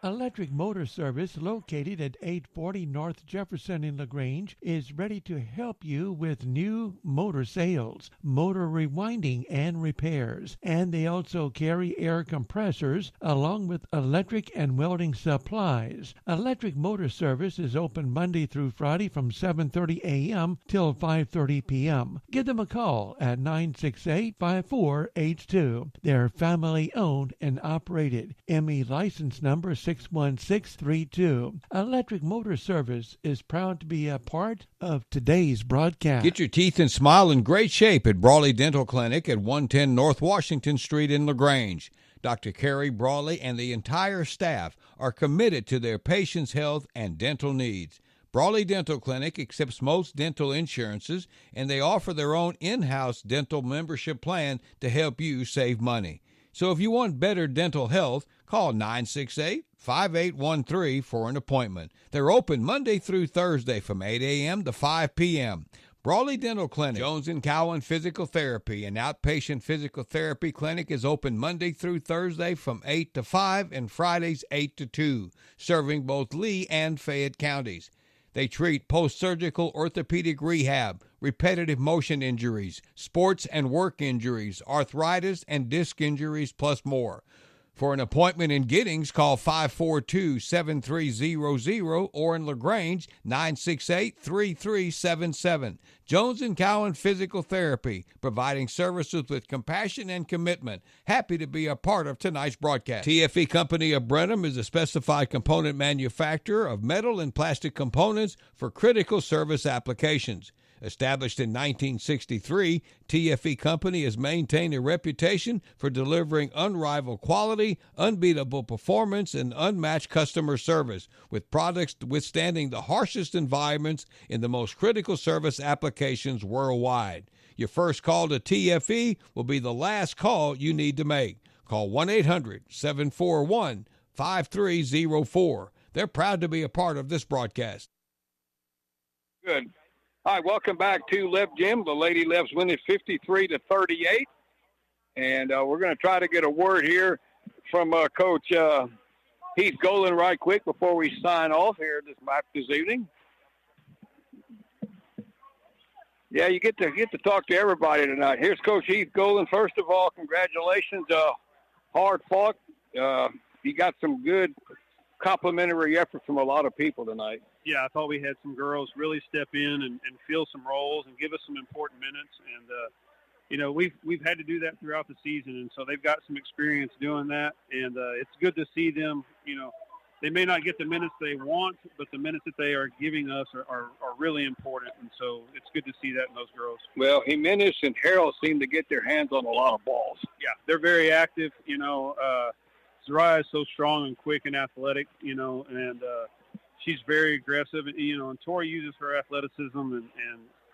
A: Electric Motor Service, located at 840 North Jefferson in LaGrange, is ready to help you with new motor sales, motor rewinding, and repairs. And they also carry air compressors along with electric and welding supplies. Electric Motor Service is open Monday through Friday from 7:30 a.m. till 5:30 p.m. Give them a call at 968-5482. They're family-owned and operated. ME license number 61632. Electric Motor Service is proud to be a part of today's broadcast.
F: Get your teeth and smile in great shape at Brawley Dental Clinic at 110 North Washington Street in LaGrange. Dr. Carrie Brawley and the entire staff are committed to their patients' health and dental needs. Brawley Dental Clinic accepts most dental insurances, and they offer their own in-house dental membership plan to help you save money. So if you want better dental health, call 968-5813 for an appointment. They're open Monday through Thursday from 8 a.m. to 5 p.m. Brawley Dental Clinic, Jones & Cowan Physical Therapy, an outpatient physical therapy clinic, is open Monday through Thursday from 8 to 5 and Fridays 8 to 2, serving both Lee and Fayette counties. They treat post-surgical orthopedic rehab, repetitive motion injuries, sports and work injuries, arthritis and disc injuries, plus more. For an appointment in Giddings, call 542-7300 or in LaGrange, 968-3377. Jones & Cowan Physical Therapy, providing services with compassion and commitment. Happy to be a part of tonight's broadcast. TFE Company of Brenham is a specified component manufacturer of metal and plastic components for critical service applications. Established in 1963, TFE Company has maintained a reputation for delivering unrivaled quality, unbeatable performance, and unmatched customer service, with products withstanding the harshest environments in the most critical service applications worldwide. Your first call to TFE will be the last call you need to make. Call 1-800-741-5304. They're proud to be a part of this broadcast.
B: Good. All right, welcome back to Lep Gym. The Lady Leps winning 53-38. And we're going to try to get a word here from Coach Heath Golan right quick before we sign off here this evening. Yeah, you get to talk to everybody tonight. Here's Coach Heath Golan. First of all, congratulations. Hard fought. You got some good complimentary effort from a lot of people tonight.
K: Yeah, I thought we had some girls really step in and fill some roles and give us some important minutes. And, we've had to do that throughout the season. And so they've got some experience doing that. And it's good to see them, they may not get the minutes they want, but the minutes that they are giving us are really important. And so it's good to see that in those girls.
B: Well, Jimenez and Harold seem to get their hands on a lot of balls.
K: Yeah, they're very active. Zariah is so strong and quick and athletic, and she's very aggressive. And Tori uses her athleticism and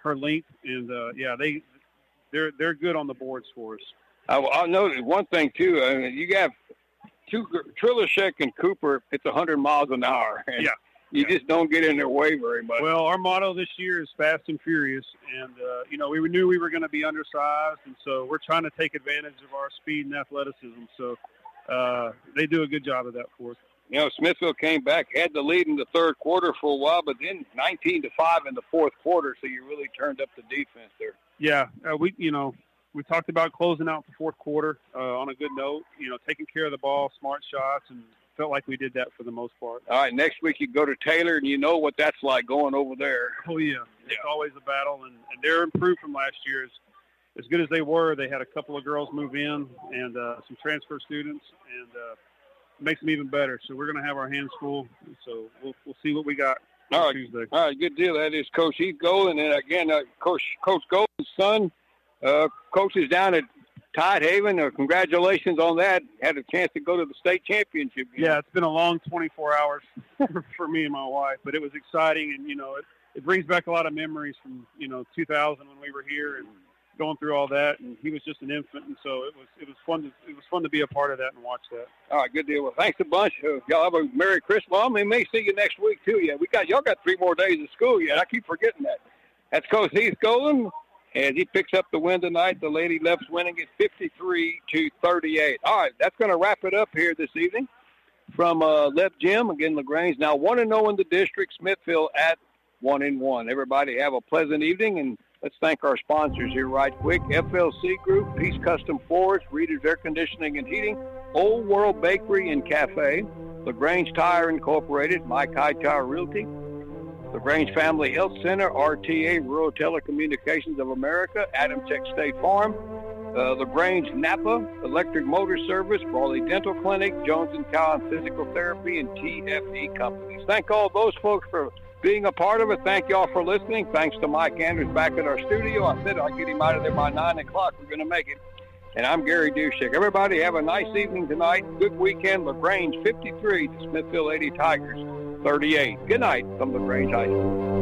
K: her length. And, they're good on the boards for us.
B: I'll note one thing, too. You have Trilishek and Cooper, it's 100 miles an hour. And you just don't get in their way very much.
K: Well, our motto this year is fast and furious. And, we knew we were going to be undersized, and so we're trying to take advantage of our speed and athleticism. So they do a good job of that for us.
B: Smithville came back, had the lead in the third quarter for a while, but then 19-5 in the fourth quarter, so you really turned up the defense there.
K: Yeah, we talked about closing out the fourth quarter on a good note, taking care of the ball, smart shots, and felt like we did that for the most part.
B: All right, next week you go to Taylor, and you know what that's like going over there.
K: Oh, yeah. It's always a battle, and they're improved from last year. As good as they were, they had a couple of girls move in and some transfer students, and makes them even better. So we're going to have our hands full. So we'll see what we got
B: on
K: Tuesday.
B: All right, good deal. That is Coach Heath Golden. And, again, Coach Golden's son coaches down at Tidehaven. Congratulations on that. Had a chance to go to the state championship game.
K: Yeah, it's been a long 24 hours for me and my wife, but it was exciting. And, it brings back a lot of memories from, 2000 when we were here and going through all that, and he was just an infant, and so it was fun to be a part of that and watch that.
B: All right, good deal. Well, thanks a bunch. Y'all have a Merry Christmas. Well, we may see you next week too. Yeah, y'all got 3 more days of school yet. I keep forgetting that. That's Coach Heath Golden, and he picks up the win tonight. The Lady Leps winning it 53-38. All right, that's going to wrap it up here this evening from Lep Gym. Again, LaGrange now 1-0 in the district. Smithville at 1-1. Everybody have a pleasant evening, and let's thank our sponsors here right quick. FLC Group, Peace Custom Floors, Reeders Air Conditioning and Heating, Old World Bakery and Cafe, LaGrange Tire Incorporated, Mike Hightower Realty, LaGrange Family Health Center, RTA, Rural Telecommunications of America, Adam Tech State Farm, LaGrange Napa, Electric Motor Service, Brawley Dental Clinic, Jones & Cowan Physical Therapy, and TFE Companies. Thank all those folks for being a part of it. Thank y'all for listening. Thanks to Mike Andrews back at our studio. I said I'd get him out of there by 9 o'clock. We're going to make it. And I'm Gary Dushek. Everybody have a nice evening tonight. Good weekend. LaGrange 53, the Smithville Lady Tigers 38. Good night from LaGrange High School.